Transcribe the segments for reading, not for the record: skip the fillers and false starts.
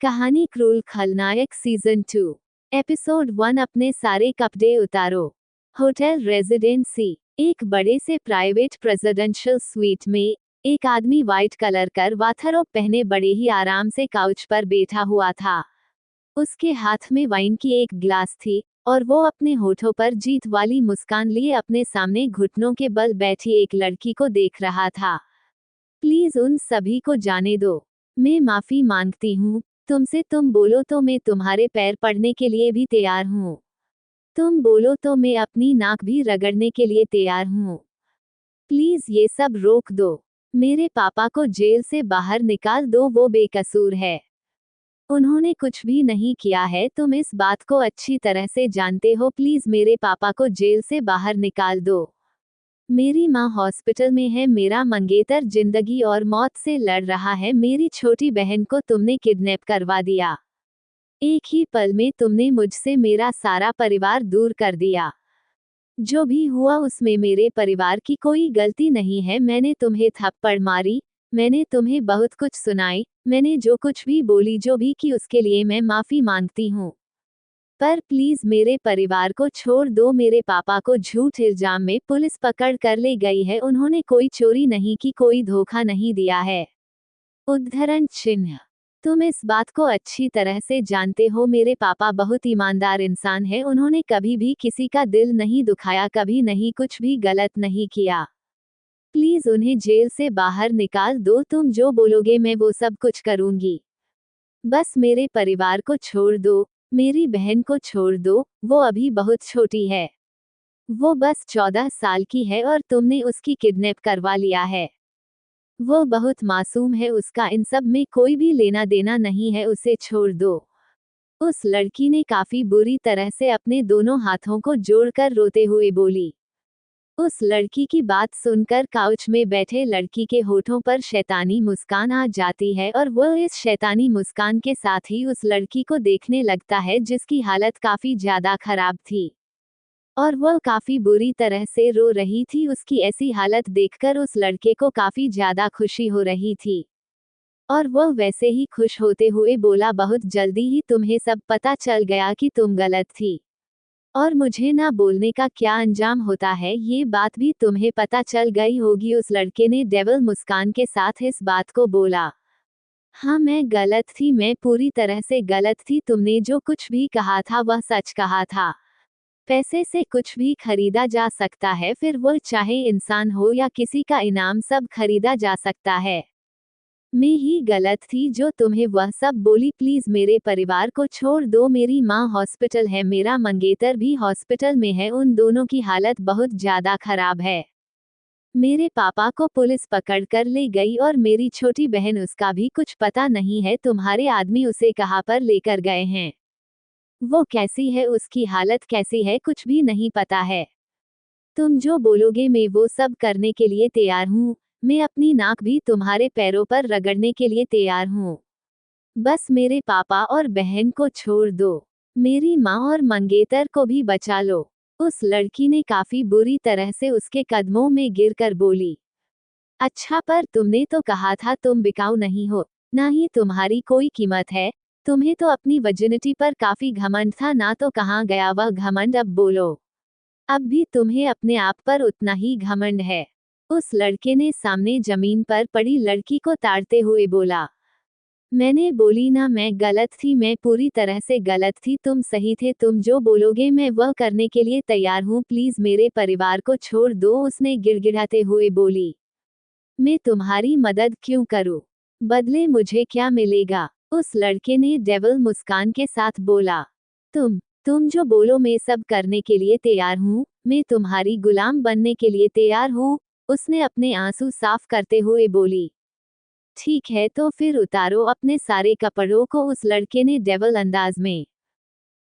कहानी क्रूल खलनायक season 2 episode 1। अपने सारे कपड़े उतारो। Hotel residency. एक बड़े से प्राइवेट प्रेसिडेंशियल स्वीट में एक आदमी व्हाइट कलर कर वाथरोब पहने बड़े ही आराम से काउच पर बैठा हुआ था। उसके हाथ में वाइन की एक ग्लास थी और वो अपने होठों पर जीत वाली मुस्कान लिए अपने सामने घुटनों के बल बैठी एक लड़की को देख रहा था। प्लीज उन सभी को जाने दो। मैं माफी मांगती हूँ तुमसे। तुम बोलो तो मैं तुम्हारे पैर पड़ने के लिए भी तैयार हूँ। तुम बोलो तो मैं अपनी नाक भी रगड़ने के लिए तैयार हूँ। प्लीज ये सब रोक दो। मेरे पापा को जेल से बाहर निकाल दो, वो बेकसूर है। उन्होंने कुछ भी नहीं किया है, तुम इस बात को अच्छी तरह से जानते हो। प्लीज मेरे पापा को जेल से बाहर निकाल दो। मेरी माँ हॉस्पिटल में है। मेरा मंगेतर जिंदगी और मौत से लड़ रहा है। मेरी छोटी बहन को तुमने किडनैप करवा दिया। एक ही पल में तुमने मुझसे मेरा सारा परिवार दूर कर दिया। जो भी हुआ उसमें मेरे परिवार की कोई गलती नहीं है। मैंने तुम्हें थप्पड़ मारी, मैंने तुम्हें बहुत कुछ सुनाई, मैंने जो कुछ भी बोली, जो भी की, उसके लिए मैं माफी मांगती हूँ। पर प्लीज मेरे परिवार को छोड़ दो। मेरे पापा को झूठ इल्जाम में पुलिस पकड़ कर ले गई है। उन्होंने कोई चोरी नहीं की, कोई धोखा नहीं दिया है। उद्धरण चिन्ह। तुम इस बात को अच्छी तरह से जानते हो। मेरे पापा बहुत ईमानदार इंसान है। उन्होंने कभी भी किसी का दिल नहीं दुखाया, कभी नहीं, कुछ भी गलत नहीं किया। प्लीज उन्हें जेल से बाहर निकाल दो। तुम जो बोलोगे मैं वो सब कुछ करूंगी। बस मेरे परिवार को छोड़ दो, मेरी बहन को छोड़ दो। वो अभी बहुत छोटी है। वो बस 14 साल की है और तुमने उसकी किडनैप करवा लिया है। वो बहुत मासूम है, उसका इन सब में कोई भी लेना देना नहीं है। उसे छोड़ दो। उस लड़की ने काफी बुरी तरह से अपने दोनों हाथों को जोड़कर रोते हुए बोली। उस लड़की की बात सुनकर काउच में बैठे लड़की के होठों पर शैतानी मुस्कान आ जाती है और वह इस शैतानी मुस्कान के साथ ही उस लड़की को देखने लगता है जिसकी हालत काफी ज्यादा खराब थी और वह काफी बुरी तरह से रो रही थी। उसकी ऐसी हालत देखकर उस लड़के को काफी ज्यादा खुशी हो रही थी और वह वैसे ही खुश होते हुए बोला, बहुत जल्दी ही तुम्हें सब पता चल गया कि तुम गलत थी और मुझे ना बोलने का क्या अंजाम होता है, ये बात भी तुम्हें पता चल गई होगी। उस लड़के ने डेविल मुस्कान के साथ इस बात को बोला। हाँ, मैं गलत थी, मैं पूरी तरह से गलत थी। तुमने जो कुछ भी कहा था वह सच कहा था। पैसे से कुछ भी खरीदा जा सकता है, फिर वह चाहे इंसान हो या किसी का इनाम, सब खरीदा जा सकता है। मैं ही गलत थी जो तुम्हें वह सब बोली। प्लीज मेरे परिवार को छोड़ दो। मेरी माँ हॉस्पिटल है, मेरा मंगेतर भी हॉस्पिटल में है। उन दोनों की हालत बहुत ज्यादा खराब है। मेरे पापा को पुलिस पकड़ कर ले गई और मेरी छोटी बहन, उसका भी कुछ पता नहीं है। तुम्हारे आदमी उसे कहाँ पर लेकर गए हैं, वो कैसी है, उसकी हालत कैसी है, कुछ भी नहीं पता है। तुम जो बोलोगे मैं वो सब करने के लिए तैयार हूँ। मैं अपनी नाक भी तुम्हारे पैरों पर रगड़ने के लिए तैयार हूँ। बस मेरे पापा और बहन को छोड़ दो। मेरी माँ और मंगेतर को भी बचा लो। उस लड़की ने काफी बुरी तरह से उसके कदमों में गिरकर बोली। अच्छा, पर तुमने तो कहा था तुम बिकाऊ नहीं हो, ना ही तुम्हारी कोई कीमत है। तुम्हें तो अपनी वर्जिनिटी पर काफी घमंड था ना, तो कहाँ गया वह घमंड, अब बोलो। अब भी तुम्हें अपने आप पर उतना ही घमंड है। उस लड़के ने सामने जमीन पर पड़ी लड़की को ताड़ते हुए बोला। मैंने बोली ना, मैं गलत थी, मैं पूरी तरह से गलत थी। तुम सही थे। तुम जो बोलोगे मैं वह करने के लिए तैयार हूँ। प्लीज मेरे परिवार को छोड़ दो, उसने गिड़गिड़ाते हुए बोली। मैं तुम्हारी मदद क्यों करूँ, बदले मुझे क्या मिलेगा? उस लड़के ने डेविल मुस्कान के साथ बोला। तुम जो बोलो मैं सब करने के लिए तैयार हूँ। मैं तुम्हारी गुलाम बनने के लिए तैयार हूँ, उसने अपने आंसू साफ करते हुए बोली। ठीक है, तो फिर उतारो अपने सारे कपड़ों को, उस लड़के ने डेविल अंदाज में।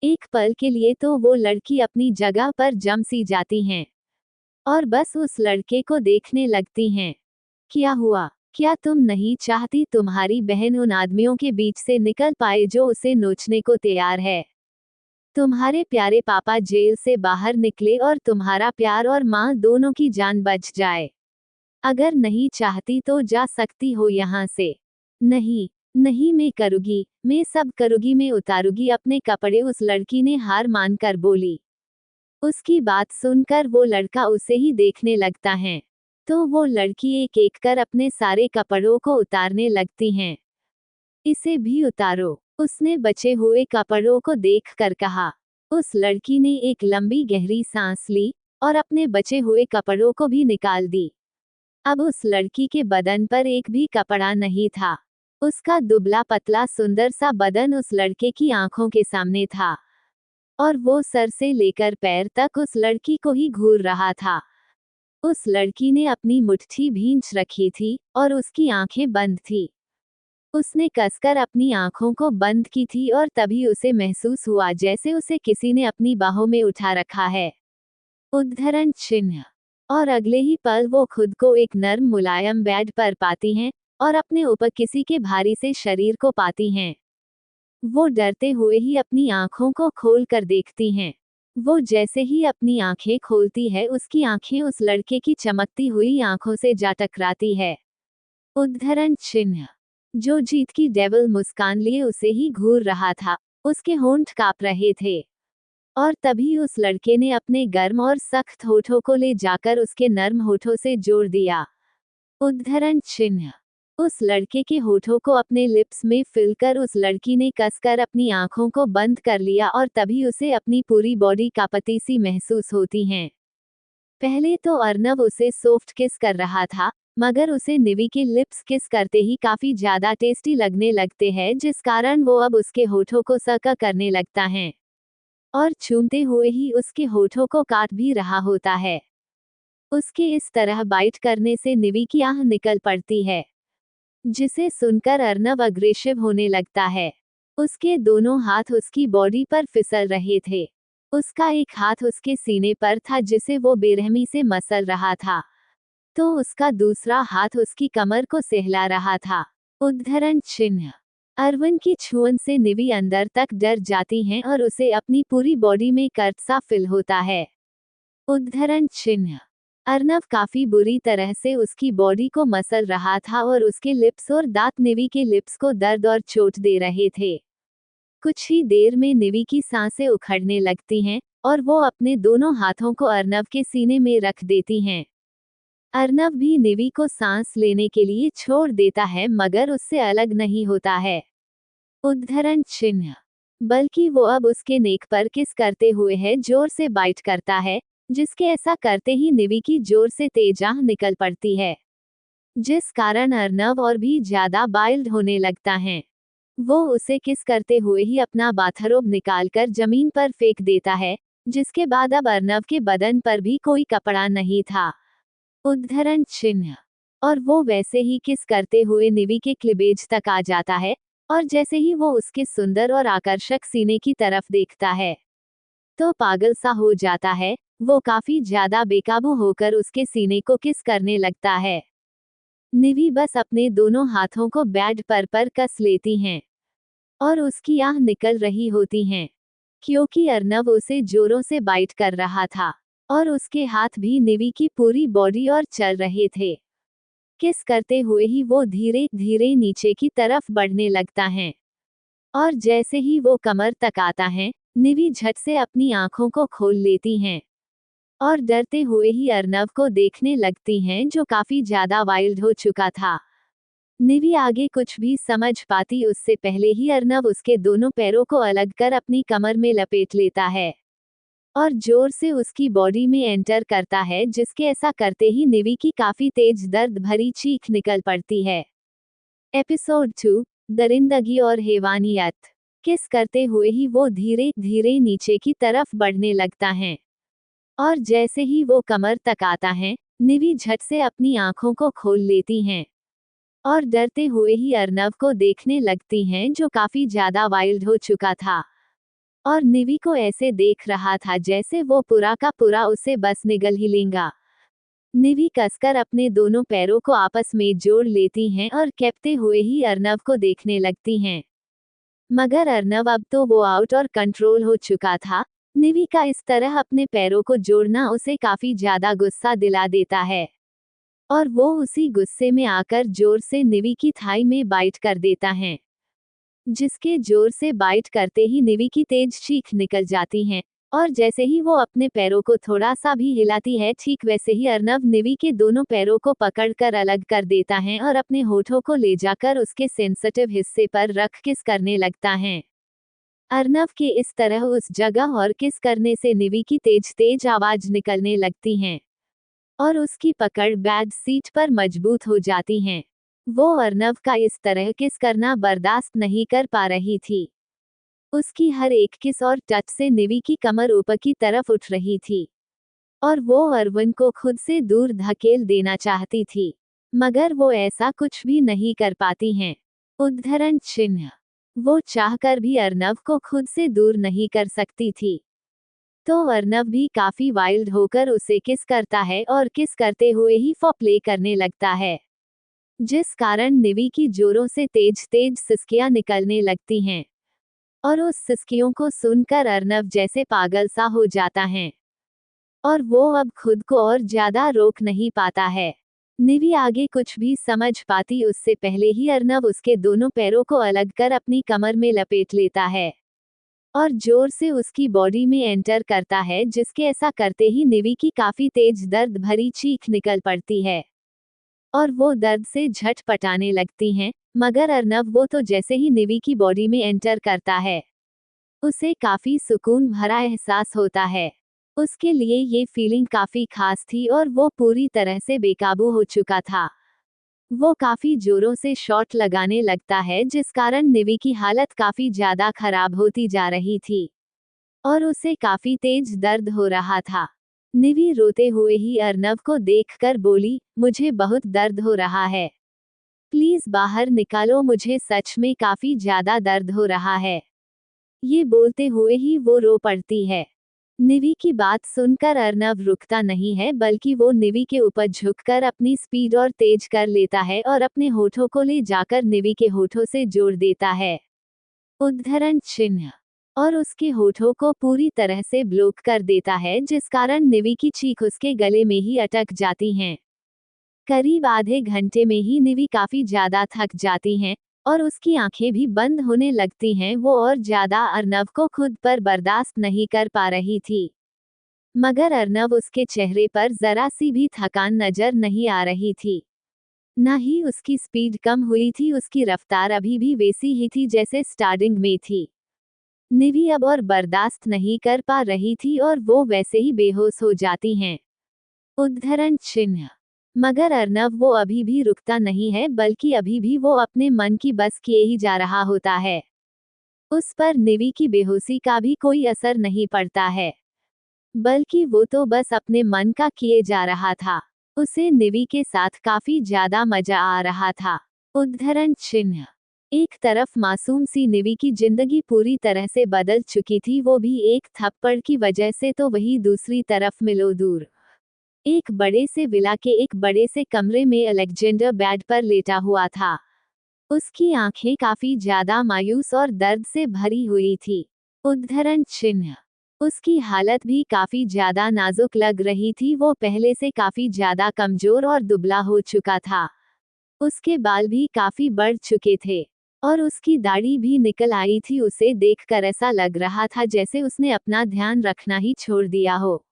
एक पल के लिए तो वो लड़की अपनी जगह पर जम सी जाती हैं और बस उस लड़के को देखने लगती हैं। क्या हुआ? क्या तुम नहीं चाहती तुम्हारी बहन उन आदमियों के बीच से निकल पाए जो उसे नोचने को तैयार है? तुम्हारे प्यारे पापा जेल से बाहर निकले और तुम्हारा प्यार और माँ दोनों की जान बच जाए। अगर नहीं चाहती तो जा सकती हो यहाँ से। नहीं, नहीं मैं करूँगी, मैं सब करूँगी, मैं उतारूँगी अपने कपड़े, उस लड़की ने हार मानकर बोली। उसकी बात सुनकर वो लड़का उसे ही देखने लगता है। तो वो लड़की एक एक कर अपने सारे कपड़ों को उतारने लगती हैं। इसे भी उतारो, उसने बचे हुए कपड़ों को देखकर कहा। उस लड़की ने एक लंबी गहरी सांस ली और अपने बचे हुए कपड़ों को भी निकाल दी। अब उस लड़की के बदन पर एक भी कपड़ा नहीं था। उसका दुबला पतला सुंदर सा बदन उस लड़के की आंखों के सामने था और वो सर से लेकर पैर तक उस लड़की को ही घूर रहा था। उस लड़की ने अपनी मुट्ठी भींच रखी थी और उसकी आंखें बंद थी। उसने कसकर अपनी आंखों को बंद की थी और तभी उसे महसूस हुआ जैसे उसे किसी ने अपनी बाहों में उठा रखा है। उद्धरण चिन्ह। और अगले ही पल वो खुद को एक नर्म मुलायम बेड पर पाती हैं और अपने ऊपर किसी के भारी से शरीर को पाती हैं। वो डरते हुए ही अपनी आंखों को खोल कर देखती हैं। वो जैसे ही अपनी आंखें खोलती है उसकी आंखें उस लड़के की चमकती हुई आंखों से जा टकराती है। उद्धरण चिन्ह। जो जीत की डेविल मुस्कान लिए उसे ही घूर रहा था, उसके होंठ कांप रहे थे। और तभी उस लड़के ने अपने गर्म और सख्त होठों को ले जाकर उसके नर्म होठों से जोड़ दिया। उद्धरण चिन्ह। उस लड़के के होठों को अपने लिप्स में फिलकर उस लड़की ने कसकर अपनी आंखों को बंद कर लिया और तभी उसे अपनी पूरी बॉडी कांपती सी महसूस होती हैं। पहले तो अर्नव उसे सॉफ्ट किस कर रहा था, मगर उसे निवी के लिप्स किस करते ही काफी ज्यादा टेस्टी लगने लगते हैं, जिस कारण वो अब उसके होठों को सका करने लगता है और चूमते हुए ही उसके होठों को काट भी रहा होता है। उसके इस तरह बाइट करने से निवी की आह निकल पड़ती है, जिसे सुनकर अर्नव अग्रेसिव होने लगता है। उसके दोनों हाथ उसकी बॉडी पर फिसल रहे थे। उसका एक हाथ उसके सीने पर था जिसे वो बेरहमी से मसल रहा था, तो उसका दूसरा हाथ उसकी कमर को सहला रहा था। उद्धरण चिन्ह। अरविंद की छुअन से निवी अंदर तक डर जाती हैं और उसे अपनी पूरी बॉडी में कर्ट सा फील होता है। उद्धरण चिन्ह। अर्नव काफी बुरी तरह से उसकी बॉडी को मसल रहा था और उसके लिप्स और दांत निवी के लिप्स को दर्द और चोट दे रहे थे। कुछ ही देर में निवी की सांसें उखड़ने लगती हैं और वो अपने दोनों हाथों को अर्नव के सीने में रख देती हैं। अर्नव भी निवी को सांस लेने के लिए छोड़ देता है, मगर उससे अलग नहीं होता है। उद्धरण चिन्ह। बल्कि वो अब उसके नेक पर किस करते हुए है जोर से बाइट करता है, जिसके ऐसा करते ही निवी की जोर से तेज आह निकल पड़ती है, जिस कारण अर्नव और भी ज्यादा बाइल्ड होने लगता है। वो उसे किस करते हुए ही अपना बाथरोब निकालकर जमीन पर फेंक देता है, जिसके बाद अब अर्नव के बदन पर भी कोई कपड़ा नहीं था। उद्धरण चिन्ह। और वो वैसे ही किस करते हुए निवी के क्लिवेज तक आ जाता है और जैसे ही वो उसके सुंदर और आकर्षक सीने की तरफ देखता है तो पागल सा हो जाता है। वो काफी ज्यादा बेकाबू होकर उसके सीने को किस करने लगता है। निवी बस अपने दोनों हाथों को बेड पर कस लेती हैं और उसकी आह निकल रही होती हैं, क्योंकि अर्नव उसे जोरों से बाइट कर रहा था और उसके हाथ भी निवी की पूरी बॉडी और चल रहे थे। किस करते हुए ही वो धीरे धीरे नीचे की तरफ बढ़ने लगता है और जैसे ही वो कमर तक आता है, निवी झट से अपनी आंखों को खोल लेती हैं और डरते हुए ही अर्नव को देखने लगती हैं, जो काफी ज्यादा वाइल्ड हो चुका था। निवी आगे कुछ भी समझ पाती उससे पहले ही अर्नव उसके दोनों पैरों को अलग कर अपनी कमर में लपेट लेता है और जोर से उसकी बॉडी में एंटर करता है, जिसके ऐसा करते ही निवी की काफी तेज दर्द भरी चीख निकल पड़ती है। एपिसोड 2, दरिंदगी और हैवानियत। किस करते हुए ही वो धीरे धीरे नीचे की तरफ बढ़ने लगता है और जैसे ही वो कमर तक आता है, निवी झट से अपनी आंखों को खोल लेती हैं और डरते हुए ही अर्नव को देखने लगती हैं, जो काफी ज्यादा वाइल्ड हो चुका था और निवी को ऐसे देख रहा था जैसे वो पूरा का पूरा उसे बस निगल ही लेगा। निवी कसकर अपने दोनों पैरों को आपस में जोड़ लेती हैं और केंपते हुए ही अर्नव को देखने लगती हैं, मगर अर्नव अब तो वो आउट और कंट्रोल हो चुका था। निवी का इस तरह अपने पैरों को जोड़ना उसे काफी ज्यादा गुस्सा दिला देता है और वो उसी गुस्से में आकर जोर से निवी की थाई में बाइट कर देता है, जिसके जोर से बाइट करते ही निवी की तेज चीख निकल जाती है। और जैसे ही वो अपने पैरों को थोड़ा सा भी हिलाती है, ठीक वैसे ही अर्नव निवी के दोनों पैरों को पकड़कर अलग कर देता है और अपने होठों को ले जाकर उसके सेंसिटिव हिस्से पर रख किस करने लगता है। अर्नव के इस तरह उस जगह और किस करने से निवी की तेज तेज आवाज निकलने लगती हैं और उसकी पकड़ बैड सीट पर मजबूत हो जाती हैं। वो अर्नव का इस तरह किस करना बर्दाश्त नहीं कर पा रही थी। उसकी हर एक किस और टच से निवी की कमर ऊपर की तरफ उठ रही थी और वो अरविंद को खुद से दूर धकेल देना चाहती थी, मगर वो ऐसा कुछ भी नहीं कर पाती हैं। उद्धरण चिन्ह। वो चाहकर भी अर्नव को खुद से दूर नहीं कर सकती थी। तो अर्नव भी काफी वाइल्ड होकर उसे किस करता है और किस करते हुए ही फॉरप्ले करने लगता है, जिस कारण निवी की जोरों से तेज तेज सिसकियां निकलने लगती हैं और उस सिसकियों को सुनकर अर्नव जैसे पागल सा हो जाता है और वो अब खुद को और ज्यादा रोक नहीं पाता है। निवी आगे कुछ भी समझ पाती उससे पहले ही अर्नव उसके दोनों पैरों को अलग कर अपनी कमर में लपेट लेता है और जोर से उसकी बॉडी में एंटर करता है, जिसके ऐसा करते ही निवी की काफी तेज दर्द भरी चीख निकल पड़ती है और वो दर्द से झटपटाने लगती हैं। मगर अर्नव वो तो जैसे ही निवी की बॉडी में एंटर करता है, उसे काफी सुकून भरा एहसास होता है। उसके लिए ये फीलिंग काफी खास थी और वो पूरी तरह से बेकाबू हो चुका था। वो काफी जोरों से शॉट लगाने लगता है, जिस कारण निवी की हालत काफी ज्यादा खराब होती जा रही थी और उसे काफी तेज दर्द हो रहा था। निवी रोते हुए ही अर्नव को देखकर बोली, मुझे बहुत दर्द हो रहा है, प्लीज बाहर निकालो, मुझे सच में काफी ज्यादा दर्द हो रहा है। ये बोलते हुए ही वो रो पड़ती है। निवी की बात सुनकर अर्नव रुकता नहीं है, बल्कि वो निवी के ऊपर झुककर अपनी स्पीड और तेज कर लेता है और अपने होठों को ले जाकर निवी के होठों से जोड़ देता है। उद्धरण चिन्ह। और उसके होठों को पूरी तरह से ब्लॉक कर देता है, जिस कारण निवी की चीख उसके गले में ही अटक जाती हैं। करीब आधे घंटे में ही निवी काफी ज्यादा थक जाती हैं और उसकी आंखें भी बंद होने लगती हैं। वो और ज्यादा अर्नव को खुद पर बर्दाश्त नहीं कर पा रही थी, मगर अर्नव उसके चेहरे पर जरा सी भी थकान नजर नहीं आ रही थी। न ही उसकी स्पीड कम हुई थी, उसकी रफ्तार अभी भी वैसी ही थी जैसे स्टार्टिंग में थी। निवी अब और बर्दाश्त नहीं कर पा रही थी और वो वैसे ही बेहोश हो जाती हैं। उद्धरण चिन्ह। मगर अर्नव वो अभी भी रुकता नहीं है, बल्कि अभी भी वो अपने मन की बस किए ही जा रहा होता है। उस पर निवी की बेहोशी का भी कोई असर नहीं पड़ता है, बल्कि वो तो बस अपने मन का किए जा रहा था। उसे निवी के साथ काफी ज्यादा मजा आ रहा था। उद्धरण चिन्ह। एक तरफ मासूम सी निवी की जिंदगी पूरी तरह से बदल चुकी थी, वो भी एक थप्पड़ की वजह से, तो वही दूसरी तरफ मिलो दूर एक बड़े से विला के एक बड़े से कमरे में अलेक्जेंडर बेड पर लेटा हुआ था। उसकी आंखें काफी ज्यादा मायूस और दर्द से भरी हुई थी। उद्धरण चिन्ह। उसकी हालत भी काफी ज्यादा नाजुक लग रही थी, वो पहले से काफी ज्यादा कमजोर और दुबला हो चुका था। उसके बाल भी काफी बढ़ चुके थे और उसकी दाढ़ी भी निकल आई थी। उसे देखकर ऐसा लग रहा था जैसे उसने अपना ध्यान रखना ही छोड़ दिया हो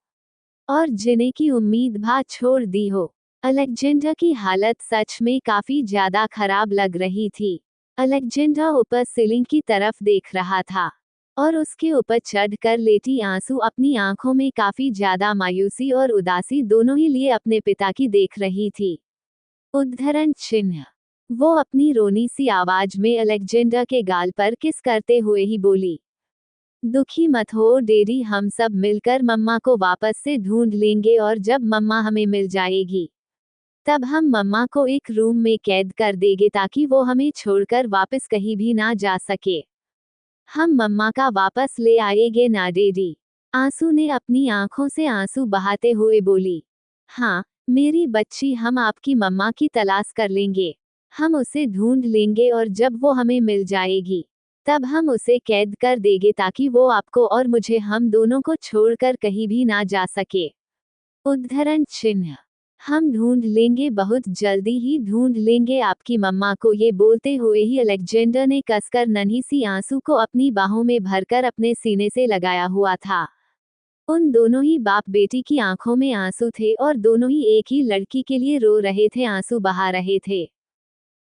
और जीने की उम्मीद भा छोड़ दी हो। अलेक्जेंडर की हालत सच में काफी ज्यादा खराब लग रही थी। अलेक्जेंडर ऊपर सीलिंग की तरफ देख रहा था और उसके ऊपर चढ़कर लेटी आंसू अपनी आंखों में काफी ज्यादा मायूसी और उदासी दोनों ही लिए अपने पिता की देख रही थी। उद्धरण चिन्ह। वो अपनी रोनी सी आवाज में अलेक्जेंडर के गाल पर किस करते हुए ही बोली, दुखी मत हो डेडी, हम सब मिलकर मम्मा को वापस से ढूंढ लेंगे और जब मम्मा हमें मिल जाएगी तब हम मम्मा को एक रूम में कैद कर देंगे ताकि वो हमें छोड़कर वापस कहीं भी ना जा सके। हम मम्मा का वापस ले आएंगे ना डेडी। आंसू ने अपनी आंखों से आंसू बहाते हुए बोली, हाँ मेरी बच्ची, हम आपकी मम्मा की तलाश कर लेंगे, हम उसे ढूंढ लेंगे और जब वो हमें मिल जाएगी तब हम उसे कैद कर देंगे ताकि वो आपको और मुझे, हम दोनों को छोड़कर कहीं भी ना जा सके। उद्धरण चिन्ह। हम ढूंढ लेंगे, बहुत जल्दी ही ढूंढ लेंगे आपकी मम्मा को। ये बोलते हुए ही अलेक्जेंडर ने कसकर नन्ही सी आंसू को अपनी बाहों में भरकर अपने सीने से लगाया हुआ था। उन दोनों ही बाप बेटी की आंखों में आंसू थे और दोनों ही एक ही लड़की के लिए रो रहे थे, आंसू बहा रहे थे।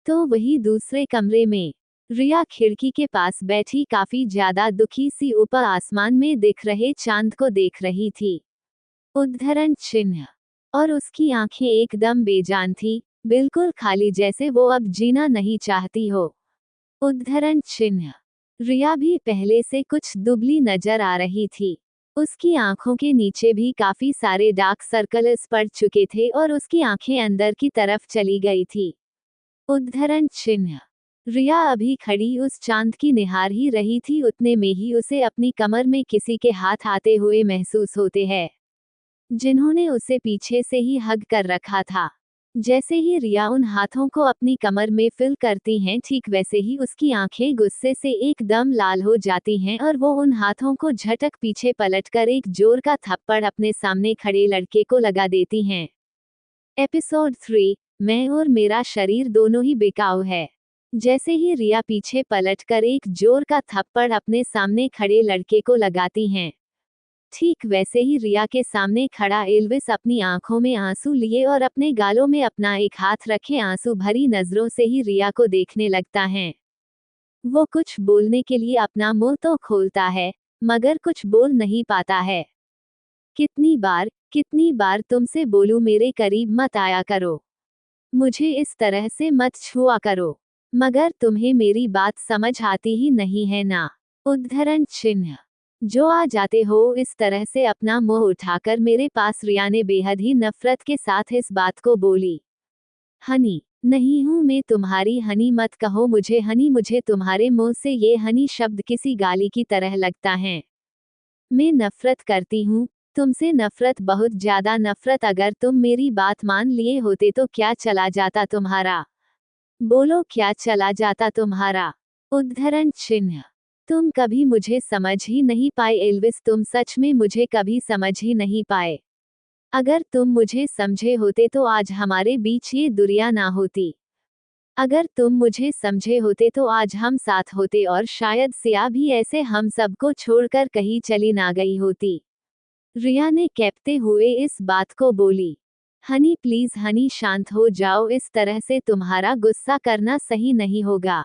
तो वही दूसरे कमरे में रिया खिड़की के पास बैठी काफी ज्यादा दुखी सी ऊपर आसमान में दिख रहे चांद को देख रही थी। उद्धरण चिन्ह। और उसकी आंखें एकदम बेजान थी, बिल्कुल खाली, जैसे वो अब जीना नहीं चाहती हो। उद्धरण चिन्ह। रिया भी पहले से कुछ दुबली नजर आ रही थी। उसकी आंखों के नीचे भी काफी सारे डार्क सर्कल्स पड़ चुके थे और उसकी आंखें अंदर की तरफ चली गई थी। उद्धरण चिन्ह। रिया अभी खड़ी उस चांद की निहार ही रही थी, उतने में ही उसे अपनी कमर में किसी के हाथ आते हुए महसूस होते हैं, जिन्होंने उसे पीछे से ही हग कर रखा था। जैसे ही रिया उन हाथों को अपनी कमर में फिल करती हैं, ठीक वैसे ही उसकी आंखें गुस्से से एकदम लाल हो जाती हैं और वो उन हाथों को झटक पीछे पलटकर एक जोर का थप्पड़ अपने सामने खड़े लड़के को लगा देती हैं। एपिसोड 3, मैं और मेरा शरीर दोनों ही बिकाऊ है। जैसे ही रिया पीछे पलटकर एक जोर का थप्पड़ अपने सामने खड़े लड़के को लगाती हैं, ठीक वैसे ही रिया के सामने खड़ा एल्विस अपनी आंखों में आंसू लिए और अपने गालों में अपना एक हाथ रखे आंसू भरी नजरों से ही रिया को देखने लगता है। वो कुछ बोलने के लिए अपना मुंह तो खोलता है, मगर कुछ बोल नहीं पाता है। कितनी बार तुमसे बोलूं, मेरे करीब मत आया करो, मुझे इस तरह से मत छुआ करो, मगर तुम्हें मेरी बात समझ आती ही नहीं है ना। उद्धरण चिन्ह। जो आ जाते हो इस तरह से अपना मुंह उठाकर मेरे पास, रिया ने बेहद ही नफरत के साथ इस बात को बोली। हनी नहीं हूं मैं तुम्हारी हनी, मत कहो मुझे हनी, मुझे तुम्हारे मुंह से ये हनी शब्द किसी गाली की तरह लगता है। मैं नफरत करती हूँ तुमसे, नफरत, बहुत ज्यादा नफरत। अगर तुम मेरी बात मान लिए होते तो क्या चला जाता तुम्हारा? बोलो, क्या चला जाता तुम्हारा? उद्धरण चिन्ह। तुम कभी मुझे समझ ही नहीं पाए एल्विस, तुम सच में मुझे कभी समझ ही नहीं पाए। अगर तुम मुझे समझे होते तो आज हमारे बीच ये दूरियां ना होती। अगर तुम मुझे समझे होते तो आज हम साथ होते और शायद सिया भी ऐसे हम सबको छोड़कर कहीं चली ना गई होती। रिया ने कहते हुए इस बात को बोली। हनी प्लीज हनी, शांत हो जाओ, इस तरह से तुम्हारा गुस्सा करना सही नहीं होगा।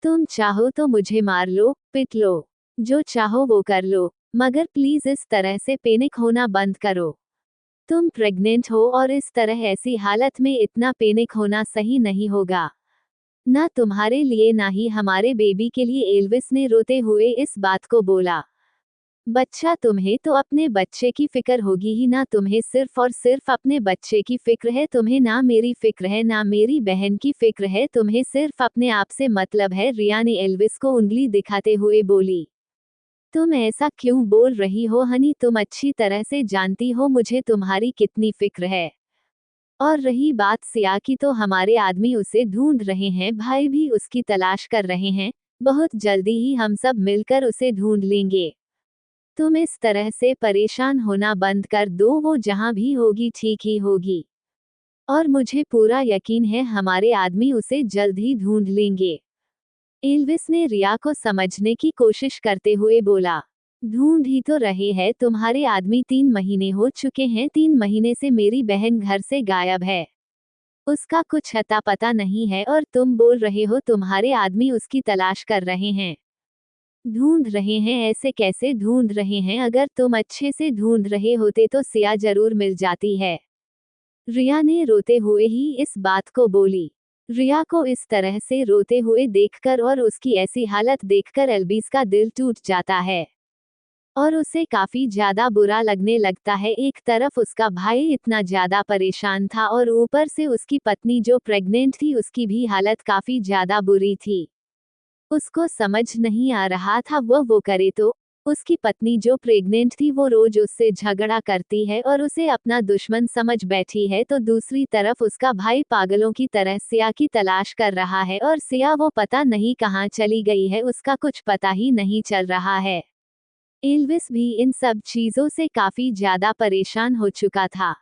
तुम चाहो तो मुझे मार लो, पिट लो, जो चाहो वो कर लो, मगर प्लीज इस तरह से पैनिक होना बंद करो। तुम प्रेग्नेंट हो और इस तरह ऐसी हालत में इतना पैनिक होना सही नहीं होगा, ना तुम्हारे लिए ना ही हमारे बेबी के लिए। एल्विस ने रोते हुए इस बात को बोला। बच्चा, तुम्हें तो अपने बच्चे की फिक्र होगी ही ना, तुम्हें सिर्फ और सिर्फ अपने बच्चे की फिक्र है, तुम्हें ना मेरी फिक्र है ना मेरी बहन की फिक्र है, तुम्हें सिर्फ अपने आप से मतलब है। रिया ने एल्विस को उंगली दिखाते हुए बोली। तुम ऐसा क्यों बोल रही हो हनी, तुम अच्छी तरह से जानती हो मुझे तुम्हारी कितनी फिक्र है। और रही बात सिया की, तो हमारे आदमी उसे ढूंढ रहे हैं, भाई भी उसकी तलाश कर रहे हैं, बहुत जल्दी ही हम सब मिलकर उसे ढूंढ लेंगे। तुम इस तरह से परेशान होना बंद कर दो, वो जहां भी होगी ठीक ही होगी। और मुझे पूरा यकीन है हमारे आदमी उसे जल्द ही ढूंढ लेंगे। एल्विस ने रिया को समझने की कोशिश करते हुए बोला। ढूंढ ही तो रहे हैं, तुम्हारे आदमी 3 महीने हो चुके हैं, 3 महीने से मेरी बहन घर से गायब है, उसका कुछ अता पता नहीं है, और तुम बोल रहे हो तुम्हारे आदमी उसकी तलाश कर रहे हैं। ढूंढ रहे हैं, ऐसे कैसे ढूंढ रहे हैं? अगर तुम अच्छे से ढूंढ रहे होते तो सिया जरूर मिल जाती है। रिया ने रोते हुए ही इस बात को बोली। रिया को इस तरह से रोते हुए देखकर और उसकी ऐसी हालत देखकर एल्विस का दिल टूट जाता है और उसे काफी ज्यादा बुरा लगने लगता है। एक तरफ उसका भाई इतना ज्यादा परेशान था और ऊपर से उसकी पत्नी जो प्रेग्नेंट थी, उसकी भी हालत काफी ज्यादा बुरी थी। उसको समझ नहीं आ रहा था वो करे तो। उसकी पत्नी जो प्रेग्नेंट थी वो रोज उससे झगड़ा करती है और उसे अपना दुश्मन समझ बैठी है, तो दूसरी तरफ उसका भाई पागलों की तरह सिया की तलाश कर रहा है और सिया वो पता नहीं कहाँ चली गई है, उसका कुछ पता ही नहीं चल रहा है। एल्विस भी इन सब चीजों से काफी ज्यादा परेशान हो चुका था।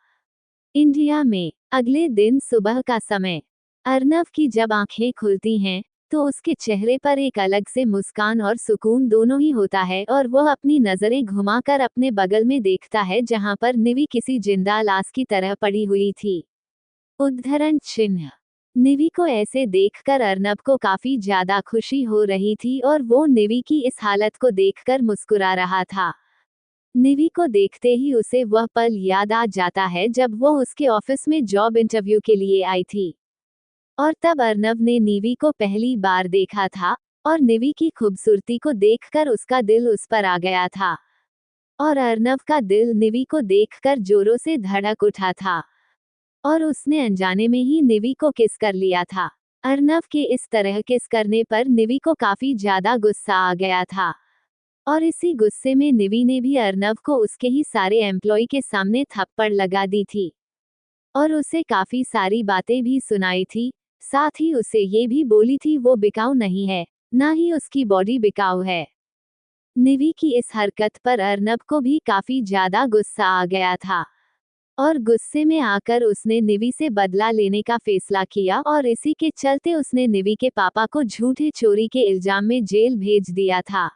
इंडिया में अगले दिन सुबह का समय। अर्नव की जब आंखें खुलती हैं तो उसके चेहरे पर एक अलग से मुस्कान और सुकून दोनों ही होता है और वह अपनी नजरें घुमाकर अपने बगल में देखता है जहां पर निवी किसी जिंदा लाश की तरह पड़ी हुई थी। उद्धरण चिन्ह। निवी को ऐसे देखकर अर्नब को काफी ज्यादा खुशी हो रही थी और वो निवी की इस हालत को देखकर मुस्कुरा रहा था। निवी को देखते ही उसे वह पल याद आ जाता है जब वो उसके ऑफिस में जॉब इंटरव्यू के लिए आई थी और तब अर्नब ने निवी को पहली बार देखा था और निवी की खूबसूरती को देखकर उसका दिल उस पर आ गया था और अर्नब का दिल निवी को देखकर जोरों से धड़क उठा था और उसने अनजाने में ही निवी को किस कर लिया था। अर्नब के इस तरह किस करने पर निवी को काफी ज्यादा गुस्सा आ गया था और इसी गुस्से में निवी ने भी अर्नब को उसके ही सारे एम्प्लॉय के सामने थप्पड़ लगा दी थी और उसे काफी सारी बातें भी सुनाई थी। साथ ही उसे ये भी बोली थी वो बिकाऊ नहीं है, ना ही उसकी बॉडी बिकाऊ है। निवी की इस हरकत पर अर्नब को भी काफी ज्यादा गुस्सा आ गया था और गुस्से में आकर उसने निवी से बदला लेने का फैसला किया और इसी के चलते उसने निवी के पापा को झूठे चोरी के इल्जाम में जेल भेज दिया था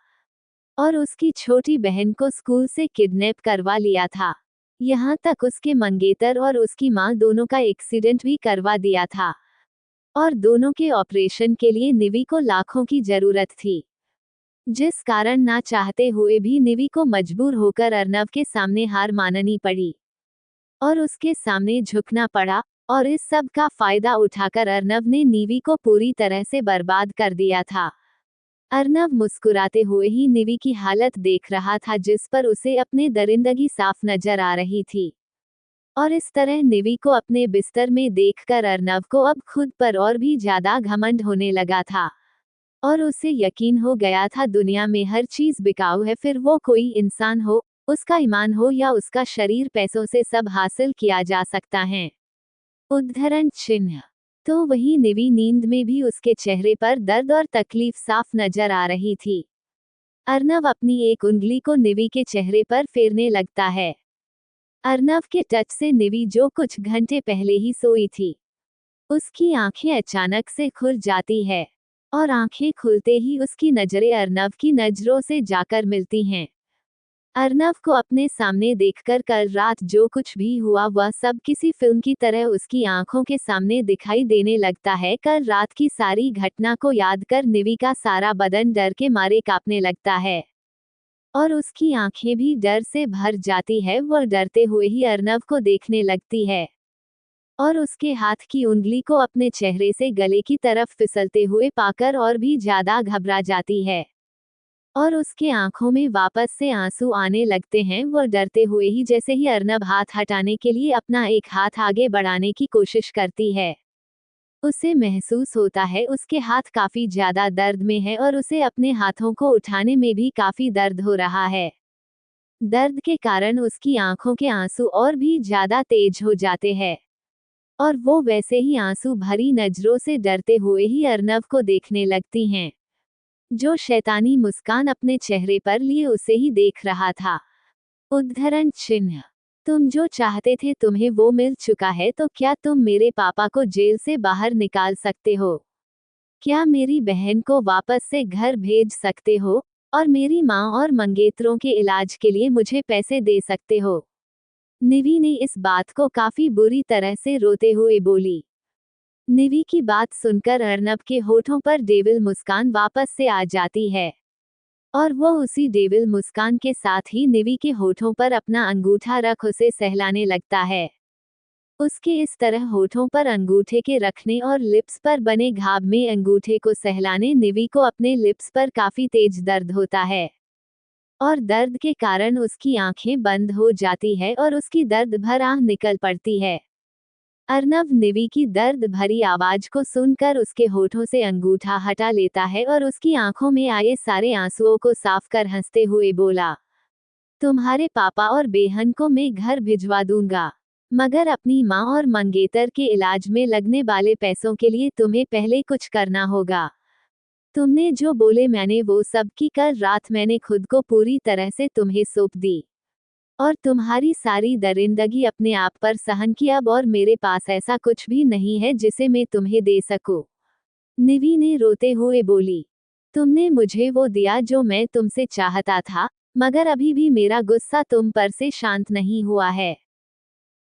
और उसकी छोटी बहन को स्कूल से किडनैप करवा लिया था। यहाँ तक उसके मंगेतर और उसकी माँ दोनों का एक्सीडेंट भी करवा दिया था और दोनों के ऑपरेशन के लिए निवी को लाखों की जरूरत थी, जिस कारण ना चाहते हुए भी निवी को मजबूर होकर अर्नब के सामने हार माननी पड़ी और उसके सामने झुकना पड़ा और इस सब का फायदा उठाकर अर्नब ने निवी को पूरी तरह से बर्बाद कर दिया था। अर्नब मुस्कुराते हुए ही निवी की हालत देख रहा था जिस पर उसे अपने दरिंदगी साफ नजर आ रही थी और इस तरह निवी को अपने बिस्तर में देखकर अर्नब को अब खुद पर और भी ज्यादा घमंड होने लगा था और उसे यकीन हो गया था दुनिया में हर चीज बिकाऊ है, फिर वो कोई इंसान हो, उसका ईमान हो या उसका शरीर, पैसों से सब हासिल किया जा सकता है। उद्धरण चिन्ह। तो वही निवी नींद में भी उसके चेहरे पर दर्द और तकलीफ साफ नजर आ रही थी। अर्नब अपनी एक उंगली को निवी के चेहरे पर फेरने लगता है। अर्नब के टच से निवी जो कुछ घंटे पहले ही सोई थी, उसकी आंखें अचानक से खुल जाती है और आंखें खुलते ही उसकी नजरें अर्नब की नजरों से जाकर मिलती हैं। अर्नब को अपने सामने देखकर कल रात जो कुछ भी हुआ वह सब किसी फिल्म की तरह उसकी आंखों के सामने दिखाई देने लगता है। कल रात की सारी घटना को याद कर निवी का सारा बदन डर के मारे कांपने लगता है और उसकी आंखें भी डर से भर जाती है। वह डरते हुए ही अर्नब को देखने लगती है और उसके हाथ की उंगली को अपने चेहरे से गले की तरफ फिसलते हुए पाकर और भी ज्यादा घबरा जाती है और उसके आंखों में वापस से आंसू आने लगते हैं। वह डरते हुए ही जैसे ही अर्नब हाथ हटाने के लिए अपना एक हाथ आगे बढ़ाने की कोशिश करती है, उसे महसूस होता है उसके हाथ काफी ज्यादा दर्द में है और उसे अपने हाथों को उठाने में भी काफी दर्द हो रहा है। दर्द के कारण उसकी आंखों के आंसू और भी ज्यादा तेज हो जाते हैं और वो वैसे ही आंसू भरी नजरों से डरते हुए ही अर्नब को देखने लगती हैं, जो शैतानी मुस्कान अपने चेहरे पर लिए उसे ही देख रहा था। उद्धरण चिन्ह। तुम जो चाहते थे तुम्हें वो मिल चुका है, तो क्या तुम मेरे पापा को जेल से बाहर निकाल सकते हो? क्या मेरी बहन को वापस से घर भेज सकते हो और मेरी माँ और मंगेतरों के इलाज के लिए मुझे पैसे दे सकते हो? निवी ने इस बात को काफी बुरी तरह से रोते हुए बोली। निवी की बात सुनकर अर्नब के होठों पर डेविल मुस्कान वापस से आ जाती है और वो उसी डेविल मुस्कान के साथ ही निवी के होठों पर अपना अंगूठा रख उसे सहलाने लगता है। उसके इस तरह होठों पर अंगूठे के रखने और लिप्स पर बने घाव में अंगूठे को सहलाने निवी को अपने लिप्स पर काफी तेज दर्द होता है और दर्द के कारण उसकी आंखें बंद हो जाती है और उसकी दर्द भर आह निकल पड़ती है। अर्नब निवी की दर्द भरी आवाज को सुनकर उसके होठों से अंगूठा हटा लेता है और उसकी आंखों में आए सारे आंसुओं को साफ कर हंसते हुए बोला, तुम्हारे पापा और बेहन को मैं घर भिजवा दूंगा, मगर अपनी माँ और मंगेतर के इलाज में लगने वाले पैसों के लिए तुम्हें पहले कुछ करना होगा। तुमने जो बोले मैंने वो सब की। कल रात मैंने खुद को पूरी तरह से तुम्हें सौंप दी। और तुम्हारी सारी दरिंदगी अपने आप पर सहन की अब, और मेरे पास ऐसा कुछ भी नहीं है जिसे मैं तुम्हें दे सकूं। निवी ने रोते हुए बोली, तुमने मुझे वो दिया जो मैं तुमसे चाहता था, मगर अभी भी मेरा गुस्सा तुम पर से शांत नहीं हुआ है।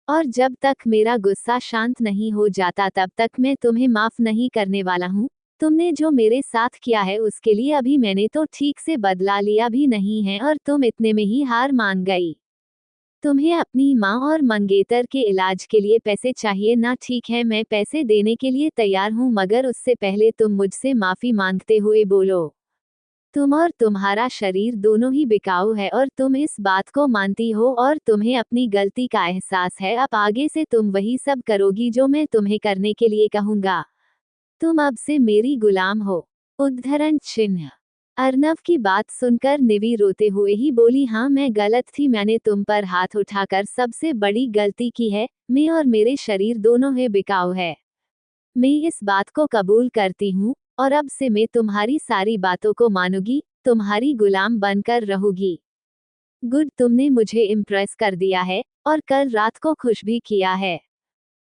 और जब तक मेरा गुस्सा शांत नहीं हो जाता तब तक मैं तुम्हें माफ नहीं करने वाला हूँ। तुमने जो मेरे साथ किया है उसके लिए अभी मैंने तो ठीक से बदला लिया भी नहीं है और तुम इतने में ही हार मान गई। तुम्हें अपनी माँ और मंगेतर के इलाज के लिए पैसे चाहिए ना? ठीक है, मैं पैसे देने के लिए तैयार हूँ, मगर उससे पहले तुम मुझसे माफी मांगते हुए बोलो। तुम और तुम्हारा शरीर दोनों ही बिकाऊ है और तुम इस बात को मानती हो और तुम्हें अपनी गलती का एहसास है। अब आगे से तुम वही सब करोगी जो मैं तुम्हें करने के लिए कहूंगा। तुम अब से मेरी गुलाम हो। उद्धरण चिन्ह। अर्नव की बात सुनकर निवी रोते हुए ही बोली, हाँ मैं गलत थी, मैंने तुम पर हाथ उठाकर सबसे बड़ी गलती की है। मैं और मेरे शरीर दोनों ही बिकाऊ है। मैं इस बात को कबूल करती हूँ और अब से मैं तुम्हारी सारी बातों को मानूंगी, तुम्हारी गुलाम बनकर रहूंगी। गुड, तुमने मुझे इम्प्रेस कर दिया है और कल रात को खुश भी किया है।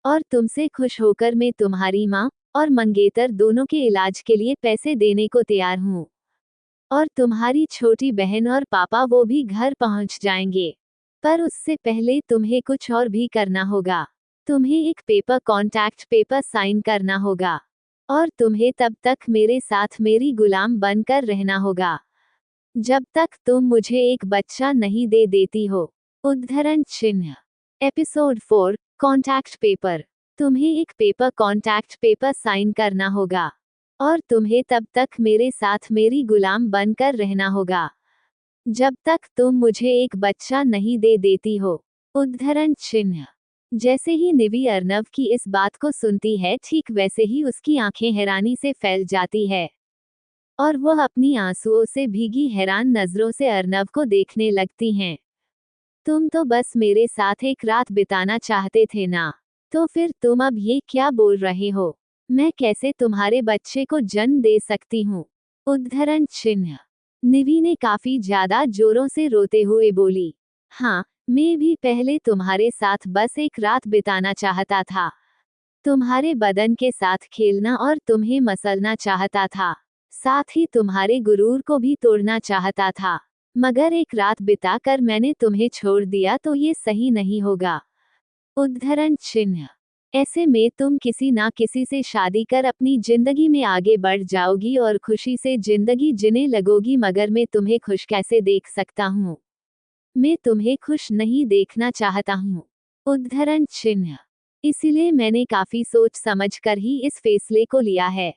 और तुमसे खुश होकर मैं तुम्हारी माँ और मंगेतर दोनों के इलाज के लिए पैसे देने को तैयार हूँ। और तुम्हारी छोटी बहन और पापा वो भी घर पहुँच जाएंगे। पर उससे पहले तुम्हें कुछ और भी करना होगा। तुम्हें एक पेपर कॉन्ट्रैक्ट पेपर साइन करना होगा। और तुम्हें तब तक मेरे साथ मेरी गुलाम बनकर रहना होगा जब तक तुम मुझे एक बच्चा नहीं दे देती हो। उद्धरण चिन्ह। Episode 4, contract paper. तुम्हें एक पेपर कॉन्ट्रैक्ट पेपर साइन करना होगा और तुम्हें तब तक मेरे साथ मेरी गुलाम बनकर रहना होगा जब तक तुम मुझे एक बच्चा नहीं दे देती हो। उद्धरण चिन्ह। जैसे ही निवी अर्नव की इस बात को सुनती है, ठीक वैसे ही उसकी आंखें हैरानी से फैल जाती है और वह अपनी आंसुओं से भीगी हैरान नजरों से अर्नव को देखने लगती हैं। तुम तो बस मेरे साथ एक रात बिताना चाहते थे ना? तो फिर तुम अब ये क्या बोल रहे हो? मैं कैसे तुम्हारे बच्चे को जन्म दे सकती हूँ? उद्धरण चिन्ह। निवी ने काफी ज्यादा जोरों से रोते हुए बोली, हाँ, मैं भी पहले तुम्हारे साथ बस एक रात बिताना चाहता था। तुम्हारे बदन के साथ खेलना और तुम्हें मसलना चाहता था। साथ ही तुम्हारे गुरूर को भी तोड़ना चाहता था। मगर एक रात बिताकर मैंने तुम्हें छोड़ दिया तो ये सही नहीं होगा। उद्धरण चिन्ह। ऐसे में तुम किसी ना किसी से शादी कर अपनी जिंदगी में आगे बढ़ जाओगी और खुशी से जिंदगी जीने लगोगी, मगर मैं तुम्हें खुश कैसे देख सकता हूँ? मैं तुम्हें खुश नहीं देखना चाहता हूँ। उद्धरण चिन्ह। इसीलिए मैंने काफी सोच समझकर ही इस फैसले को लिया है।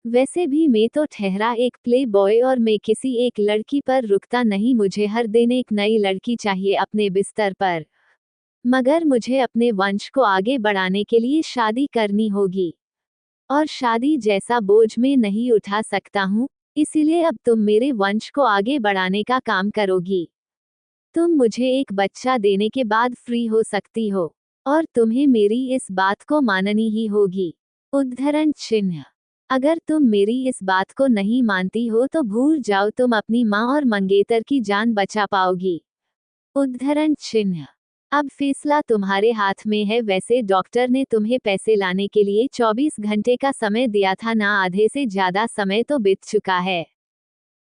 वैसे भी मैं तो ठहरा एक प्ले बॉय और मैं किसी एक लड़की पर रुकता नहीं। मुझे हर दिन एक नई लड़की चाहिए अपने बिस्तर पर। मगर मुझे अपने वंश को आगे बढ़ाने के लिए शादी करनी होगी और शादी जैसा बोझ मैं नहीं उठा सकता हूँ। इसीलिए अब तुम मेरे वंश को आगे बढ़ाने का काम करोगी। तुम मुझे एक बच्चा देने के बाद फ्री हो सकती हो और तुम्हें मेरी इस बात को माननी ही होगी। उद्धरण चिन्ह। अगर तुम मेरी इस बात को नहीं मानती हो तो भूल जाओ, तुम अपनी माँ और मंगेतर की जान बचा पाओगी। उद्धरण चिन्ह। अब फैसला तुम्हारे हाथ में है। वैसे डॉक्टर ने तुम्हें पैसे लाने के लिए 24 घंटे का समय दिया था ना? आधे से ज्यादा समय तो बीत चुका है।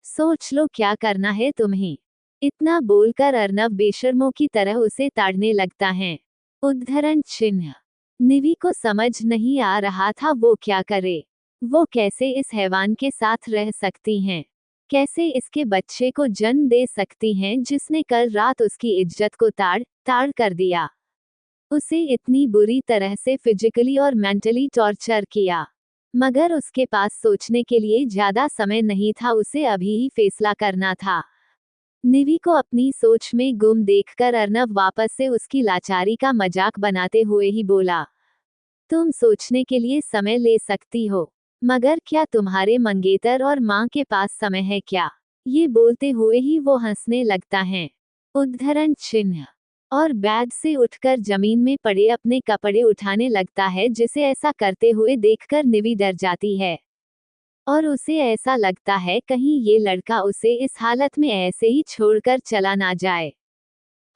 सोच लो क्या करना है तुम्हें। इतना बोलकर अर्नव बेशर्मों की तरह उसे ताड़ने लगता है। उद्धरण चिन्ह। निवी को समझ नहीं आ रहा था वो क्या करे। वो कैसे इस हैवान के साथ रह सकती हैं? कैसे इसके बच्चे को जन्म दे सकती हैं जिसने कल रात उसकी इज्जत को ताड़ ताड़ कर दिया? उसे इतनी बुरी तरह से फिजिकली और मेंटली टॉर्चर किया। मगर उसके पास सोचने के लिए ज्यादा समय नहीं था, उसे अभी ही फैसला करना था। निवी को अपनी सोच में गुम देखकर अर्नव वापस से उसकी लाचारी का मजाक बनाते हुए ही बोला, तुम सोचने के लिए समय ले सकती हो, मगर क्या तुम्हारे मंगेतर और माँ के पास समय है क्या? ये बोलते हुए ही वो हंसने लगता है। उद्धरण चिन्ह। और बेड से उठकर जमीन में पड़े अपने कपड़े उठाने लगता है, जिसे ऐसा करते हुए देखकर निवी डर जाती है और उसे ऐसा लगता है कहीं ये लड़का उसे इस हालत में ऐसे ही छोड़कर चला ना जाए।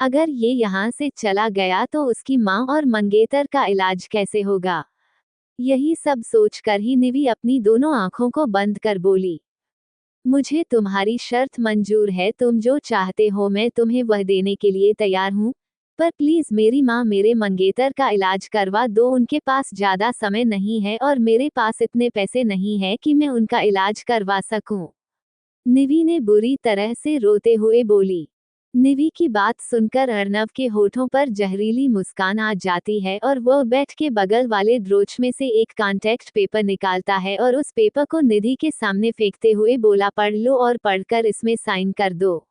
अगर ये यहाँ से चला गया तो उसकी माँ और मंगेतर का इलाज कैसे होगा। यही सब सोचकर ही निवी अपनी दोनों आंखों को बंद कर बोली, मुझे तुम्हारी शर्त मंजूर है, तुम जो चाहते हो मैं तुम्हें वह देने के लिए तैयार हूँ, पर प्लीज मेरी माँ मेरे मंगेतर का इलाज करवा दो। उनके पास ज्यादा समय नहीं है और मेरे पास इतने पैसे नहीं है कि मैं उनका इलाज करवा सकूं। निवी ने बुरी तरह से रोते हुए बोली। निवी की बात सुनकर अर्नव के होठों पर जहरीली मुस्कान आ जाती है और वह बैठ के बगल वाले ड्रोच में से एक कॉन्टैक्ट पेपर निकालता है और उस पेपर को निधि के सामने फेंकते हुए बोला, पढ़ लो और पढ़कर इसमें साइन कर दो।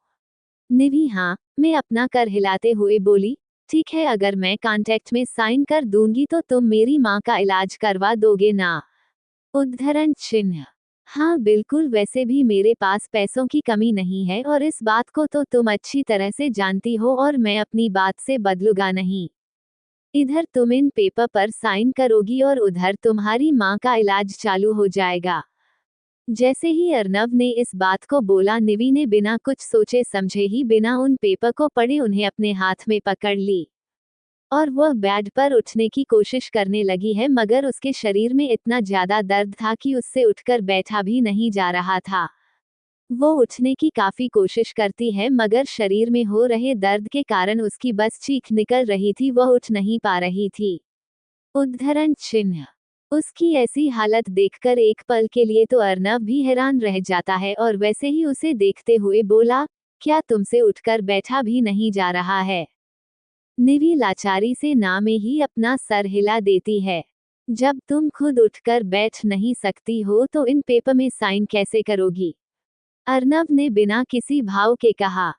निवी हाँ मैं अपना कर हिलाते हुए बोली, ठीक है, अगर मैं कॉन्टैक्ट में साइन कर दूंगी तो तुम मेरी माँ का इलाज करवा दोगे ना। उद्धरण चिन्ह। हाँ बिल्कुल, वैसे भी मेरे पास पैसों की कमी नहीं है और इस बात को तो तुम अच्छी तरह से जानती हो और मैं अपनी बात से बदलूंगा नहीं। इधर तुम इन पेपर पर साइन करोगी और उधर तुम्हारी माँ का इलाज चालू हो जाएगा। जैसे ही अर्नव ने इस बात को बोला, निवी ने बिना कुछ सोचे समझे ही बिना उन पेपर को पढ़े उन्हें अपने हाथ में पकड़ ली और वह बेड पर उठने की कोशिश करने लगी है, मगर उसके शरीर में इतना ज्यादा दर्द था कि उससे उठकर बैठा भी नहीं जा रहा था। वो उठने की काफी कोशिश करती है मगर शरीर में हो रहे दर्द के कारण उसकी बस चीख निकल रही थी, वह उठ नहीं पा रही थी। उद्धरण चिन्ह। उसकी ऐसी हालत देखकर एक पल के लिए तो अर्नव भी हैरान रह जाता है और वैसे ही उसे देखते हुए बोला, क्या तुमसे उठकर बैठा भी नहीं जा रहा है। निवी लाचारी से ना में ही अपना सर हिला देती है। जब तुम खुद उठकर बैठ नहीं सकती हो तो इन पेपर में साइन कैसे करोगी। अर्नव ने बिना किसी भाव के कहा,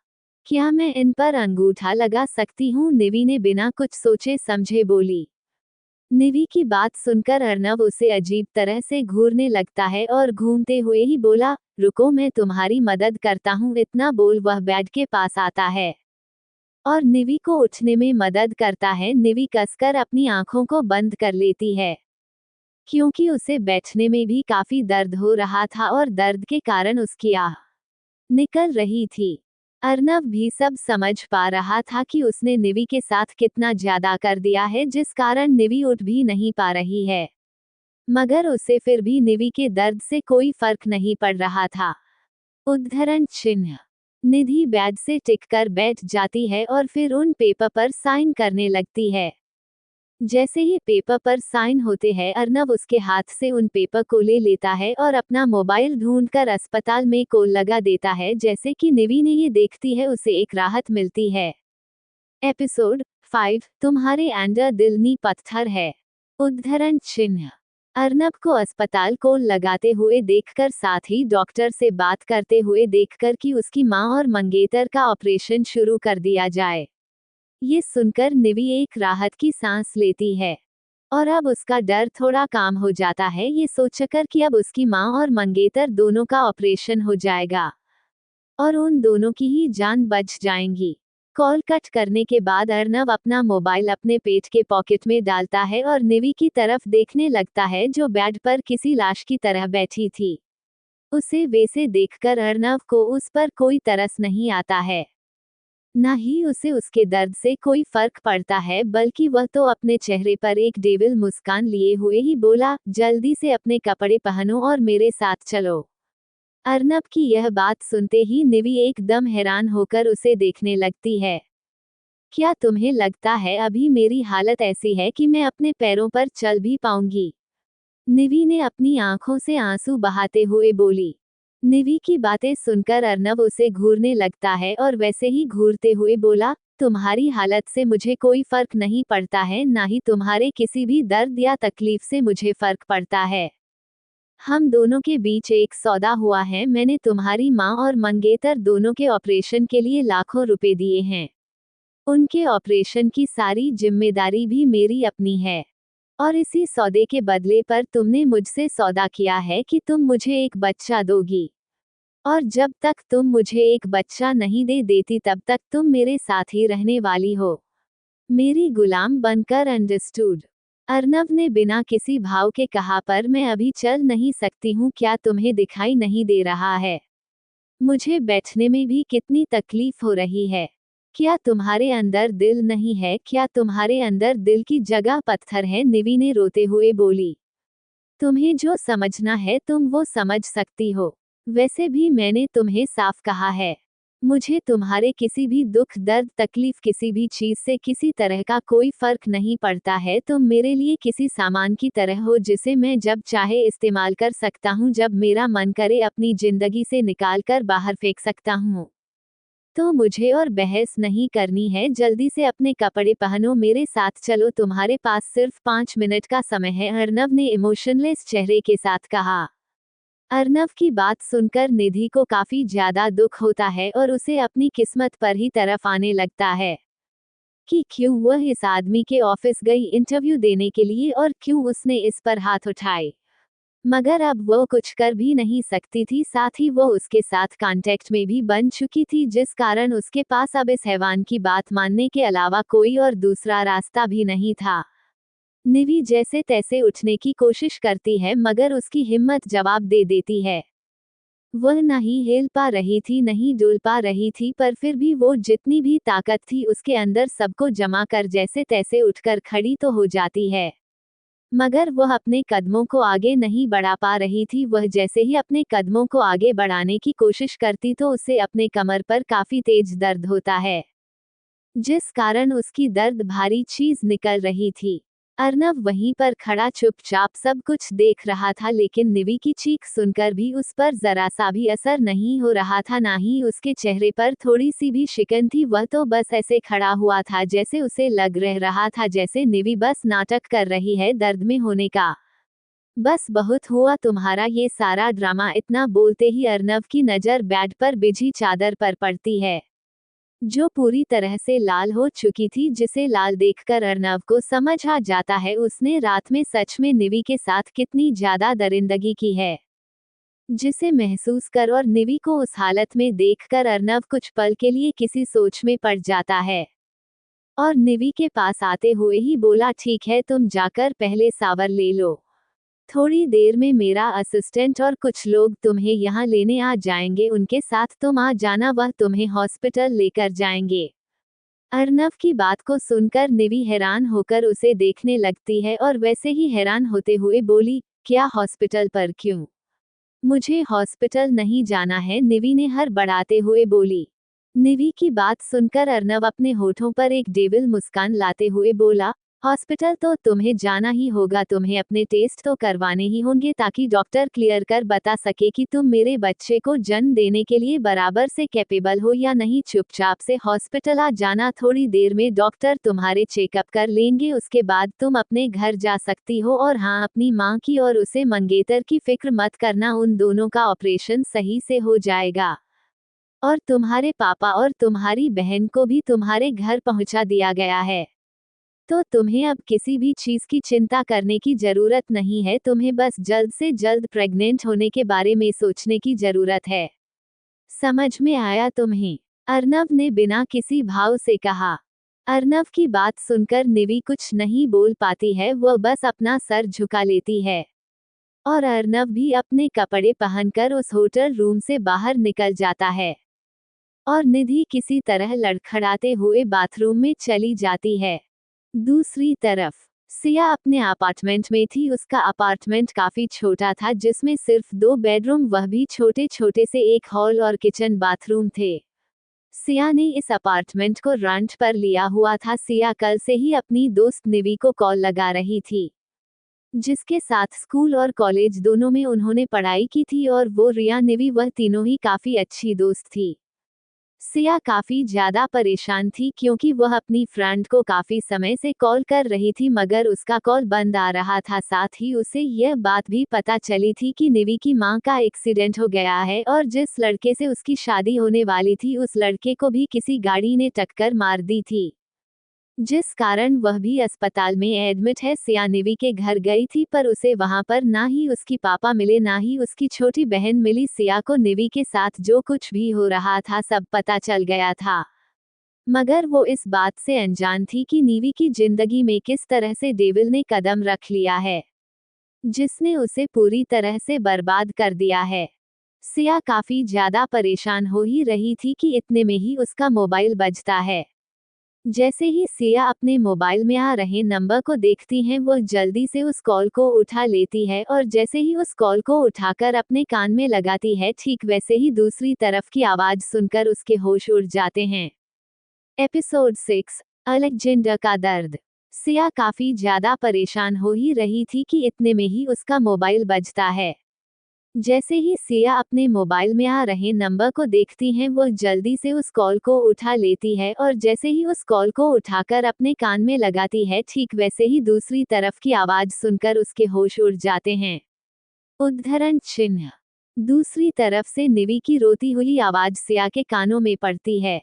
क्या मैं इन पर अंगूठा लगा सकती हूँ। निवी ने बिना कुछ सोचे समझे बोली। निवी की बात सुनकर अर्नव उसे अजीब तरह से घूरने लगता है और घूमते हुए ही बोला, रुको मैं तुम्हारी मदद करता हूँ। इतना बोल वह बेड के पास आता है और निवी को उठने में मदद करता है। निवी कसकर अपनी आंखों को बंद कर लेती है क्योंकि उसे बैठने में भी काफी दर्द हो रहा था और दर्द के कारण उसकी आह निकल रही थी। अर्नव भी सब समझ पा रहा था कि उसने निवी के साथ कितना ज्यादा कर दिया है जिस कारण निवी उठ भी नहीं पा रही है, मगर उसे फिर भी निवी के दर्द से कोई फर्क नहीं पड़ रहा था। उद्धरण चिन्ह। निधि बेड से टिककर बैठ जाती है और फिर उन पेपर पर साइन करने लगती है। जैसे ही पेपर पर साइन होते हैं, अर्नव उसके हाथ से उन पेपर को ले लेता है और अपना मोबाइल ढूंढकर अस्पताल में कॉल लगा देता है। जैसे कि निवी ने ये देखती है उसे एक राहत मिलती है। एपिसोड 5, तुम्हारे अंदर दिल नी पत्थर है। उद्धरण चिन्ह। अर्नब को अस्पताल कॉल लगाते हुए देखकर साथ ही डॉक्टर से बात करते हुए देखकर कि उसकी मां और मंगेतर का ऑपरेशन शुरू कर दिया जाए। ये सुनकर निवी एक राहत की सांस लेती है और अब उसका डर थोड़ा काम हो जाता है, ये सोचकर कि अब उसकी मां और मंगेतर दोनों का ऑपरेशन हो जाएगा और उन दोनों की ही जान बच जाएंगी। कॉल कट करने के बाद अर्नव अपना मोबाइल अपने पेट के पॉकेट में डालता है और निवी की तरफ देखने लगता है जो बेड पर किसी लाश की तरह बैठी थी। उसे वैसे देखकर अर्नव को उस पर कोई तरस नहीं आता है, न ही उसे उसके दर्द से कोई फर्क पड़ता है, बल्कि वह तो अपने चेहरे पर एक डेविल मुस्कान लिए हुए ही बोला, जल्दी से अपने कपड़े पहनो और मेरे साथ चलो। अर्नब की यह बात सुनते ही निवी एकदम हैरान होकर उसे देखने लगती है। क्या तुम्हें लगता है अभी मेरी हालत ऐसी है कि मैं अपने पैरों पर चल भी पाऊंगी? निवी ने अपनी आंखों से आंसू बहाते हुए बोली। निवी की बातें सुनकर अर्नब उसे घूरने लगता है और वैसे ही घूरते हुए बोला, तुम्हारी हालत से मुझे कोई फर्क नहीं पड़ता है, ना ही तुम्हारे किसी भी दर्द या तकलीफ से मुझे फर्क पड़ता है। हम दोनों के बीच एक सौदा हुआ है। मैंने तुम्हारी माँ और मंगेतर दोनों के ऑपरेशन के लिए लाखों रुपए दिए हैं। उनके ऑपरेशन की सारी जिम्मेदारी भी मेरी अपनी है और इसी सौदे के बदले पर तुमने मुझसे सौदा किया है कि तुम मुझे एक बच्चा दोगी और जब तक तुम मुझे एक बच्चा नहीं दे देती तब तक तुम मेरे साथ ही रहने वाली हो, मेरी गुलाम बनकर। अंडरस्टूड? अर्नब ने बिना किसी भाव के कहा, पर मैं अभी चल नहीं सकती हूँ, क्या तुम्हें दिखाई नहीं दे रहा है? मुझे बैठने में भी कितनी तकलीफ हो रही है। क्या तुम्हारे अंदर दिल नहीं है? क्या तुम्हारे अंदर दिल की जगह पत्थर है? निवी ने रोते हुए बोली। तुम्हें जो समझना है तुम वो समझ सकती हो। वैसे भी मैंने तुम्हें साफ कहा है, मुझे तुम्हारे किसी भी दुख दर्द तकलीफ किसी भी चीज से किसी तरह का कोई फर्क नहीं पड़ता है। तुम मेरे लिए किसी सामान की तरह हो जिसे मैं जब चाहे इस्तेमाल कर सकता हूँ, जब मेरा मन करे अपनी जिंदगी से निकाल कर बाहर फेंक सकता हूँ। तो मुझे और बहस नहीं करनी है, जल्दी से अपने कपड़े पहनो, मेरे साथ चलो, तुम्हारे पास सिर्फ 5 मिनट का समय है, अर्नव ने इमोशनलेस चेहरे के साथ कहा। अर्नव की बात सुनकर निधि को काफी ज्यादा दुख होता है और उसे अपनी किस्मत पर ही तरफ आने लगता है कि क्यों वह इस आदमी के ऑफिस गई इंटरव्यू देने के लिए और क्यों उसने इस पर हाथ उठाए। मगर अब वो कुछ कर भी नहीं सकती थी, साथ ही वो उसके साथ कांटेक्ट में भी बन चुकी थी, जिस कारण उसके पास अब इस हैवान की बात मानने के अलावा कोई और दूसरा रास्ता भी नहीं था। निवी जैसे तैसे उठने की कोशिश करती है मगर उसकी हिम्मत जवाब दे देती है। वह नहीं हिल पा रही थी, नहीं डुल पा रही थी, पर फिर भी वो जितनी भी ताकत थी उसके अंदर सबको जमा कर जैसे तैसे उठकर खड़ी तो हो जाती है। मगर वह अपने कदमों को आगे नहीं बढ़ा पा रही थी। वह जैसे ही अपने कदमों को आगे बढ़ाने की कोशिश करती तो उसे अपने कमर पर काफी तेज दर्द होता है, जिस कारण उसकी दर्द भारी चीज निकल रही थी। अर्नव वहीं पर खड़ा चुपचाप सब कुछ देख रहा था, लेकिन निवी की चीख सुनकर भी उस पर जरा सा भी असर नहीं हो रहा था, ना ही उसके चेहरे पर थोड़ी सी भी शिकन थी। वह तो बस ऐसे खड़ा हुआ था जैसे उसे लग रहा था जैसे निवी बस नाटक कर रही है दर्द में होने का। बस बहुत हुआ तुम्हारा ये सारा ड्रामा, इतना बोलते ही अर्नव की नजर बेड पर बिछी चादर पर पड़ती है, जो पूरी तरह से लाल हो चुकी थी, जिसे लाल देखकर अर्नव को समझ आ जाता है उसने रात में सच में निवी के साथ कितनी ज्यादा दरिंदगी की है, जिसे महसूस कर और निवी को उस हालत में देखकर अर्नव कुछ पल के लिए किसी सोच में पड़ जाता है और निवी के पास आते हुए ही बोला, ठीक है तुम जाकर पहले सावर ले लो, थोड़ी देर में मेरा असिस्टेंट और कुछ लोग तुम्हें यहाँ लेने आ जाएंगे, उनके साथ तुम आ जाना, वह तुम्हें हॉस्पिटल लेकर जाएंगे। अर्नव की बात को सुनकर निवी हैरान होकर उसे देखने लगती है और वैसे ही हैरान होते हुए बोली, क्या हॉस्पिटल पर? क्यों? मुझे हॉस्पिटल नहीं जाना है, निवी ने हर बढ़ाते हुए बोली। निवी की बात सुनकर अर्नव अपने होठों पर एक डेविल मुस्कान लाते हुए बोला, हॉस्पिटल तो तुम्हें जाना ही होगा, तुम्हें अपने टेस्ट तो करवाने ही होंगे ताकि डॉक्टर क्लियर कर बता सके कि तुम मेरे बच्चे को जन्म देने के लिए बराबर से कैपेबल हो या नहीं। चुपचाप से हॉस्पिटल आ जाना, थोड़ी देर में डॉक्टर तुम्हारे चेकअप कर लेंगे, उसके बाद तुम अपने घर जा सकती हो। और हाँ, अपनी माँ की और उसे मंगेतर की फिक्र मत करना, उन दोनों का ऑपरेशन सही से हो जाएगा और तुम्हारे पापा और तुम्हारी बहन को भी तुम्हारे घर पहुंचा दिया गया है, तो तुम्हें अब किसी भी चीज की चिंता करने की जरूरत नहीं है, तुम्हें बस जल्द से जल्द प्रेग्नेंट होने के बारे में सोचने की जरूरत है। समझ में आया तुम्हें? अर्नव ने बिना किसी भाव से कहा। अर्नव की बात सुनकर निवी कुछ नहीं बोल पाती है, वह बस अपना सर झुका लेती है और अर्नव भी अपने कपड़े पहनकर उस होटल रूम से बाहर निकल जाता है और निधि किसी तरह लड़खड़ाते हुए बाथरूम में चली जाती है। दूसरी तरफ सिया अपने अपार्टमेंट में थी। उसका अपार्टमेंट काफी छोटा था, जिसमें सिर्फ 2 बेडरूम, वह भी छोटे छोटे से, एक हॉल और किचन बाथरूम थे। सिया ने इस अपार्टमेंट को रेंट पर लिया हुआ था। सिया कल से ही अपनी दोस्त निवी को कॉल लगा रही थी, जिसके साथ स्कूल और कॉलेज दोनों में उन्होंने पढ़ाई की थी, और वो रिया, निवी, वह तीनों ही काफी अच्छी दोस्त थी। सिया काफी ज्यादा परेशान थी क्योंकि वह अपनी फ्रेंड को काफी समय से कॉल कर रही थी, मगर उसका कॉल बंद आ रहा था। साथ ही उसे यह बात भी पता चली थी कि निवी की मां का एक्सीडेंट हो गया है और जिस लड़के से उसकी शादी होने वाली थी उस लड़के को भी किसी गाड़ी ने टक्कर मार दी थी, जिस कारण वह भी अस्पताल में एडमिट है। सिया निवी के घर गई थी, पर उसे वहां पर ना ही उसकी पापा मिले ना ही उसकी छोटी बहन मिली। सिया को निवी के साथ जो कुछ भी हो रहा था सब पता चल गया था, मगर वो इस बात से अनजान थी कि निवी की जिंदगी में किस तरह से डेविल ने कदम रख लिया है, जिसने उसे पूरी तरह से बर्बाद कर दिया है। सिया काफी ज्यादा परेशान हो ही रही थी कि इतने में ही उसका मोबाइल बजता है। जैसे ही सिया अपने मोबाइल में आ रहे नंबर को देखती है, वो जल्दी से उस कॉल को उठा लेती है और जैसे ही उस कॉल को उठाकर अपने कान में लगाती है, ठीक वैसे ही दूसरी तरफ की आवाज सुनकर उसके होश उड़ जाते हैं। एपिसोड 6, अलेक्जेंडर का दर्द। सिया काफी ज्यादा परेशान हो ही रही थी कि इतने में ही उसका मोबाइल बजता है। जैसे ही सिया अपने मोबाइल में आ रहे नंबर को देखती है, वो जल्दी से उस कॉल को उठा लेती है और जैसे ही उस कॉल को उठाकर अपने कान में लगाती है, ठीक वैसे ही दूसरी तरफ की आवाज सुनकर उसके होश उड़ जाते हैं। उद्धरण चिन्ह। दूसरी तरफ से निवी की रोती हुई आवाज सिया के कानों में पड़ती है,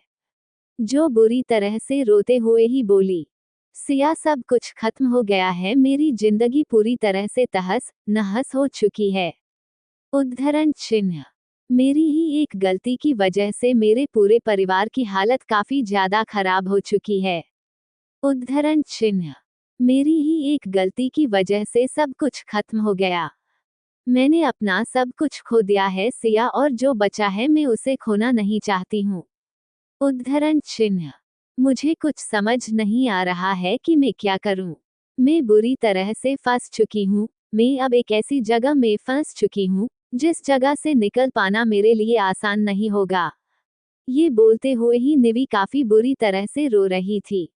जो बुरी तरह से रोते हुए ही बोली, सिया सब कुछ खत्म हो गया है, मेरी जिंदगी पूरी तरह से तहस नहस हो चुकी है। उद्धरण चिन्ह। मेरी ही एक गलती की वजह से मेरे पूरे परिवार की हालत काफी ज्यादा खराब हो चुकी है। उद्धरण चिन्ह। मेरी ही एक गलती की वजह से सब कुछ खत्म हो गया। मैंने अपना सब कुछ खो दिया है सिया, और जो बचा है मैं उसे खोना नहीं चाहती हूँ। उद्धरण चिन्ह। मुझे कुछ समझ नहीं आ रहा है कि मैं क्या करूं। मैं बुरी तरह से फंस चुकी हूँ। मैं अब एक ऐसी जगह में फंस चुकी हूँ जिस जगह से निकल पाना मेरे लिए आसान नहीं होगा। ये बोलते हुए ही निवी काफी बुरी तरह से रो रही थी।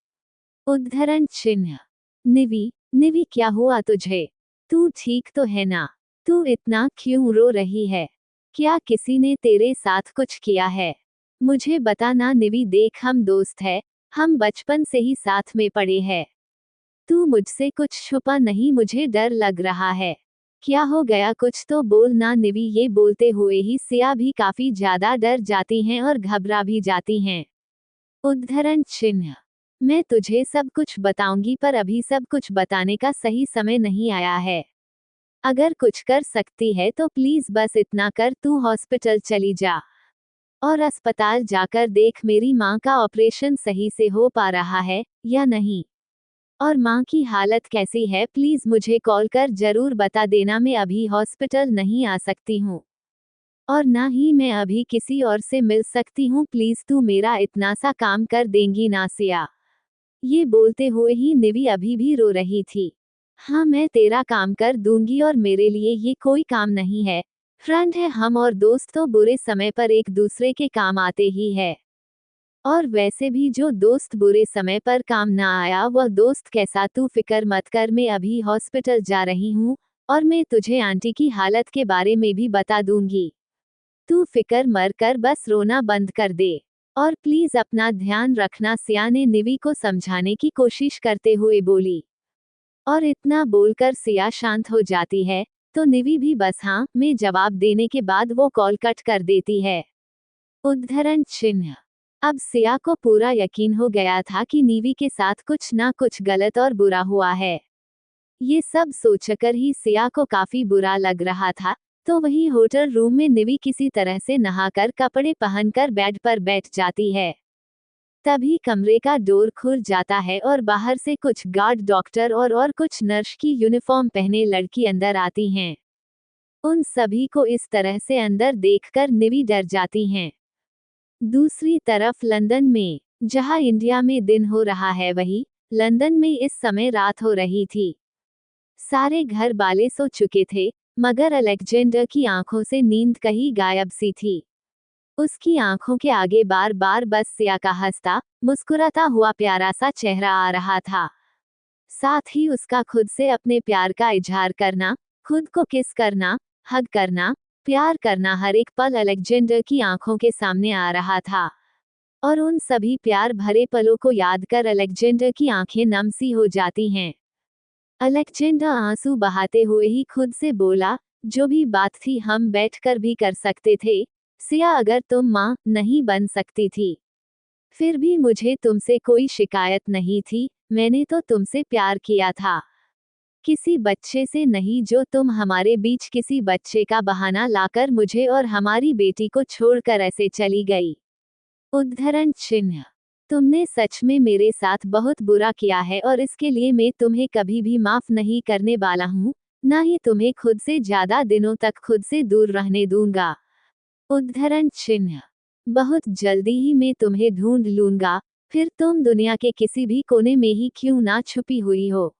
उद्धरण चिन्ह। निवी, निवी क्या हुआ तुझे? तू ठीक तो है ना? तू इतना क्यों रो रही है? क्या किसी ने तेरे साथ कुछ किया है? मुझे बता ना निवी, देख हम दोस्त है, हम बचपन से ही साथ में पढ़े हैं। तू मुझसे कुछ छुपा नहीं, मुझे डर लग रहा है। क्या हो गया, कुछ तो बोल ना निवी। ये बोलते हुए ही सिया भी काफी ज्यादा डर जाती हैं और घबरा भी जाती हैं। उद्धरण चिन्ह। मैं तुझे सब कुछ बताऊंगी, पर अभी सब कुछ बताने का सही समय नहीं आया है। अगर कुछ कर सकती है तो प्लीज बस इतना कर, तू हॉस्पिटल चली जा और अस्पताल जाकर देख मेरी माँ का ऑपरेशन सही से हो पा रहा है या नहीं, और माँ की हालत कैसी है। प्लीज मुझे कॉल कर जरूर बता देना। मैं अभी हॉस्पिटल नहीं आ सकती हूँ और ना ही मैं अभी किसी और से मिल सकती हूँ। प्लीज तू मेरा इतना सा काम कर देंगी ना सिया? ये बोलते हुए ही निवी अभी भी रो रही थी। हाँ, मैं तेरा काम कर दूंगी और मेरे लिए ये कोई काम नहीं है। फ्रेंड है हम, और दोस्त तो बुरे समय पर एक दूसरे के काम आते ही है। और वैसे भी जो दोस्त बुरे समय पर काम ना आया वह दोस्त कैसा? तू फिक्र मत कर, मैं अभी हॉस्पिटल जा रही हूँ और मैं तुझे आंटी की हालत के बारे में भी बता दूंगी। तू फिक्र मत कर, बस रोना बंद कर दे और प्लीज अपना ध्यान रखना, सिया ने निवी को समझाने की कोशिश करते हुए बोली। और इतना बोलकर सिया शांत हो जाती है, तो निवी भी बस हाँ में जवाब देने के बाद वो कॉल कट कर देती है। उद्धरण चिन्ह। अब सिया को पूरा यकीन हो गया था कि निवी के साथ कुछ ना कुछ गलत और बुरा हुआ है। ये सब सोचकर ही सिया को काफी बुरा लग रहा था, तो वही होटल रूम में निवी किसी तरह से नहाकर कपड़े पहनकर बेड पर बैठ जाती है। तभी कमरे का डोर खुल जाता है और बाहर से कुछ गार्ड, डॉक्टर और कुछ नर्स की यूनिफॉर्म पहने लड़की अंदर आती हैं। उन सभी को इस तरह से अंदर देखकर निवी डर जाती हैं। दूसरी तरफ लंदन में, जहां इंडिया में दिन हो रहा है, वही लंदन में इस समय रात हो रही थी। सारे घर वाले सो चुके थे, मगर अलेक्जेंडर की आंखों से नींद कहीं गायब सी थी। उसकी आंखों के आगे बार बार बस सिया का हंसता मुस्कुराता हुआ प्यारा सा चेहरा आ रहा था। साथ ही उसका खुद से अपने प्यार का इजहार करना, खुद को किस करना, हग करना, प्यार करना, हर एक पल अलेक्जेंडर की आंखों के सामने आ रहा था। और उन सभी प्यार भरे पलों को याद कर अलेक्जेंडर की आंखें नम सी हो जाती हैं। अलेक्जेंडर आंसू बहाते हुए ही खुद से बोला, जो भी बात थी हम बैठकर भी कर सकते थे सिया, अगर तुम माँ नहीं बन सकती थी। फिर भी मुझे तुमसे कोई शिकायत नहीं थी, मैंने तो तुमसे प्यार किया था, किसी बच्चे से नहीं जो तुम हमारे बीच किसी बच्चे का बहाना लाकर मुझे और हमारी बेटी को छोड़कर ऐसे चली गई। उद्धरण चिन्ह। तुमने सच में मेरे साथ बहुत बुरा किया है और इसके लिए मैं तुम्हें कभी भी माफ नहीं करने वाला हूँ, ना ही तुम्हें खुद से ज्यादा दिनों तक खुद से दूर रहने दूंगा। उद्धरण चिन्ह। बहुत जल्दी ही मैं तुम्हें ढूंढ लूंगा, फिर तुम दुनिया के किसी भी कोने में ही क्यों ना छुपी हुई हो,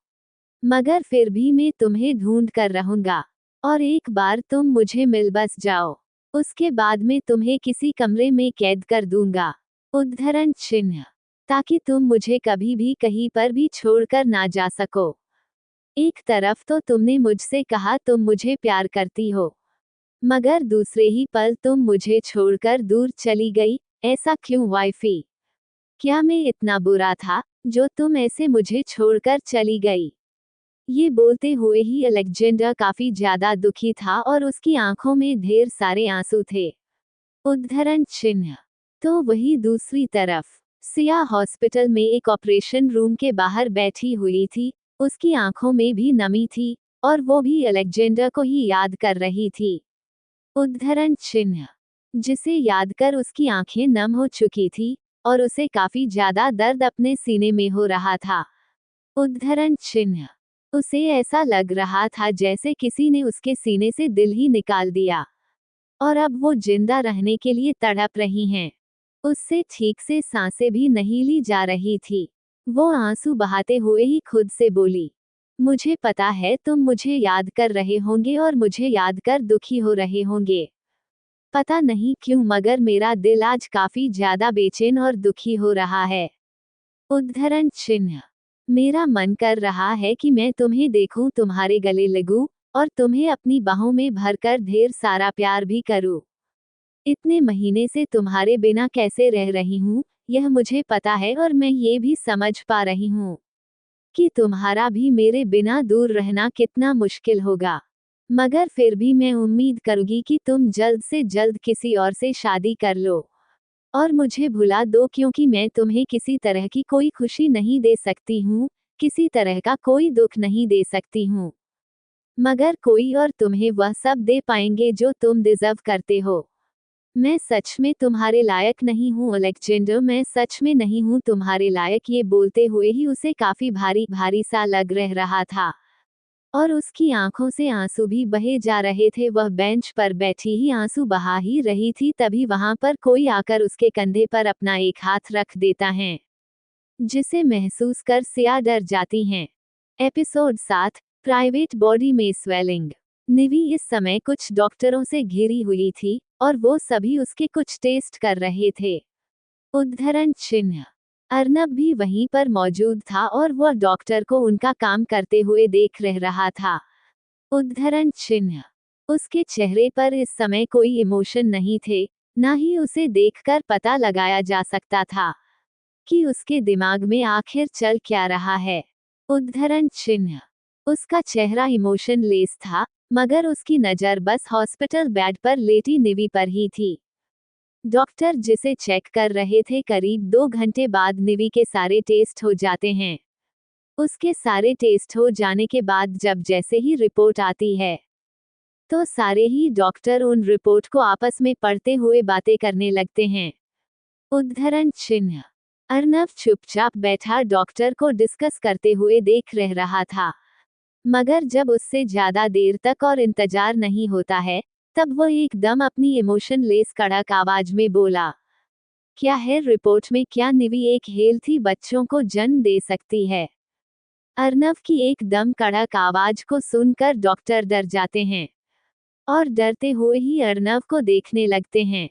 मगर फिर भी मैं तुम्हें ढूंढ कर रहूंगा। और एक बार तुम मुझे मिल बस जाओ, उसके बाद मैं तुम्हें किसी कमरे में कैद कर दूंगा। उद्धरण चिन्ह। ताकि तुम मुझे कभी भी कहीं पर भी छोड़कर ना जा सको। एक तरफ तो तुमने मुझसे कहा तुम मुझे प्यार करती हो, मगर दूसरे ही पल तुम मुझे छोड़कर दूर चली गई। ऐसा क्यों वाइफी? क्या मैं इतना बुरा था जो तुम ऐसे मुझे छोड़कर चली गई? ये बोलते हुए ही अलेक्जेंडर काफी ज्यादा दुखी था और उसकी आंखों में ढेर सारे आंसू थे। उद्धरण चिन्ह। तो वही दूसरी तरफ सिया हॉस्पिटल में एक ऑपरेशन रूम के बाहर बैठी हुई थी। उसकी आंखों में भी नमी थी और वो भी अलेक्जेंडर को ही याद कर रही थी। उद्धरण चिन्ह। जिसे याद कर उसकी आंखें नम हो चुकी थी और उसे काफी ज्यादा दर्द अपने सीने में हो रहा था। उद्धरण चिन्ह। उसे ऐसा लग रहा था जैसे किसी ने उसके सीने से दिल ही निकाल दिया और अब वो जिंदा रहने के लिए तड़प रही हैं। उससे ठीक से सांसें भी नहीं ली जा रही थी। वो आंसू बहाते हुए ही खुद से बोली, मुझे पता है तुम मुझे याद कर रहे होंगे और मुझे याद कर दुखी हो रहे होंगे। पता नहीं क्यों मगर मेरा दिल आज काफी ज्यादा बेचैन और दुखी हो रहा है। उद्धरण चिन्ह। मेरा मन कर रहा है कि मैं तुम्हें देखूं, तुम्हारे गले लगूं और तुम्हें अपनी बाहों में भरकर ढेर सारा प्यार भी करूं। इतने महीने से तुम्हारे बिना कैसे रह रही हूं, यह मुझे पता है और मैं ये भी समझ पा रही हूं कि तुम्हारा भी मेरे बिना दूर रहना कितना मुश्किल होगा। मगर फिर भी मैं उम्मीद करूंगी कि तुम जल्द से जल्द किसी और से शादी कर लो और मुझे भुला दो, क्योंकि मैं तुम्हें किसी तरह की कोई खुशी नहीं दे सकती हूँ, किसी तरह का कोई दुख नहीं दे सकती हूँ, मगर कोई और तुम्हें वह सब दे पाएंगे जो तुम डिजर्व करते हो। मैं सच में तुम्हारे लायक नहीं हूँ अलेक्जेंडर, मैं सच में नहीं हूँ तुम्हारे लायक। ये बोलते हुए ही उसे काफी भारी भारी सा लग रहा था और उसकी आंखों से आंसू भी बहे जा रहे थे। वह बेंच पर बैठी ही आंसू बहा ही रही थी, तभी वहां पर कोई आकर उसके कंधे पर अपना एक हाथ रख देता है, जिसे महसूस कर सिया डर जाती हैं। एपिसोड 7। प्राइवेट बॉडी में स्वेलिंग। निवी इस समय कुछ डॉक्टरों से घिरी हुई थी और वो सभी उसके कुछ टेस्ट कर रहे थे। उद्धरण चिन्ह। अर्नब भी वहीं पर मौजूद था और वह डॉक्टर को उनका काम करते हुए देख रहा था। उद्धरण चिन्ह। उसके चेहरे पर इस समय कोई इमोशन नहीं थे, ना ही उसे देखकर पता लगाया जा सकता था कि उसके दिमाग में आखिर चल क्या रहा है। उद्धरण चिन्ह। उसका चेहरा इमोशन लेस था, मगर उसकी नजर बस हॉस्पिटल बेड पर लेटी निवी पर ही थी। डॉक्टर जिसे चेक कर रहे थे, करीब 2 घंटे बाद निवी के सारे टेस्ट हो जाते हैं। उसके सारे टेस्ट हो जाने के बाद जब जैसे ही रिपोर्ट आती है, तो सारे ही डॉक्टर उन रिपोर्ट को आपस में पढ़ते हुए बातें करने लगते हैं। उद्धरण चिन्ह। अर्नब चुपचाप बैठा डॉक्टर को डिस्कस करते हुए देख रहा था, मगर जब उससे ज्यादा देर तक और इंतजार नहीं होता है, तब वो एकदम अपनी इमोशन लेस कड़क आवाज में बोला, क्या है रिपोर्ट में? क्या निवी एक हेल्थी बच्चों को जन्म दे सकती है? अर्नब की एकदम कड़क आवाज को सुनकर डॉक्टर डर जाते हैं और डरते हुए ही अर्नब को देखने लगते हैं,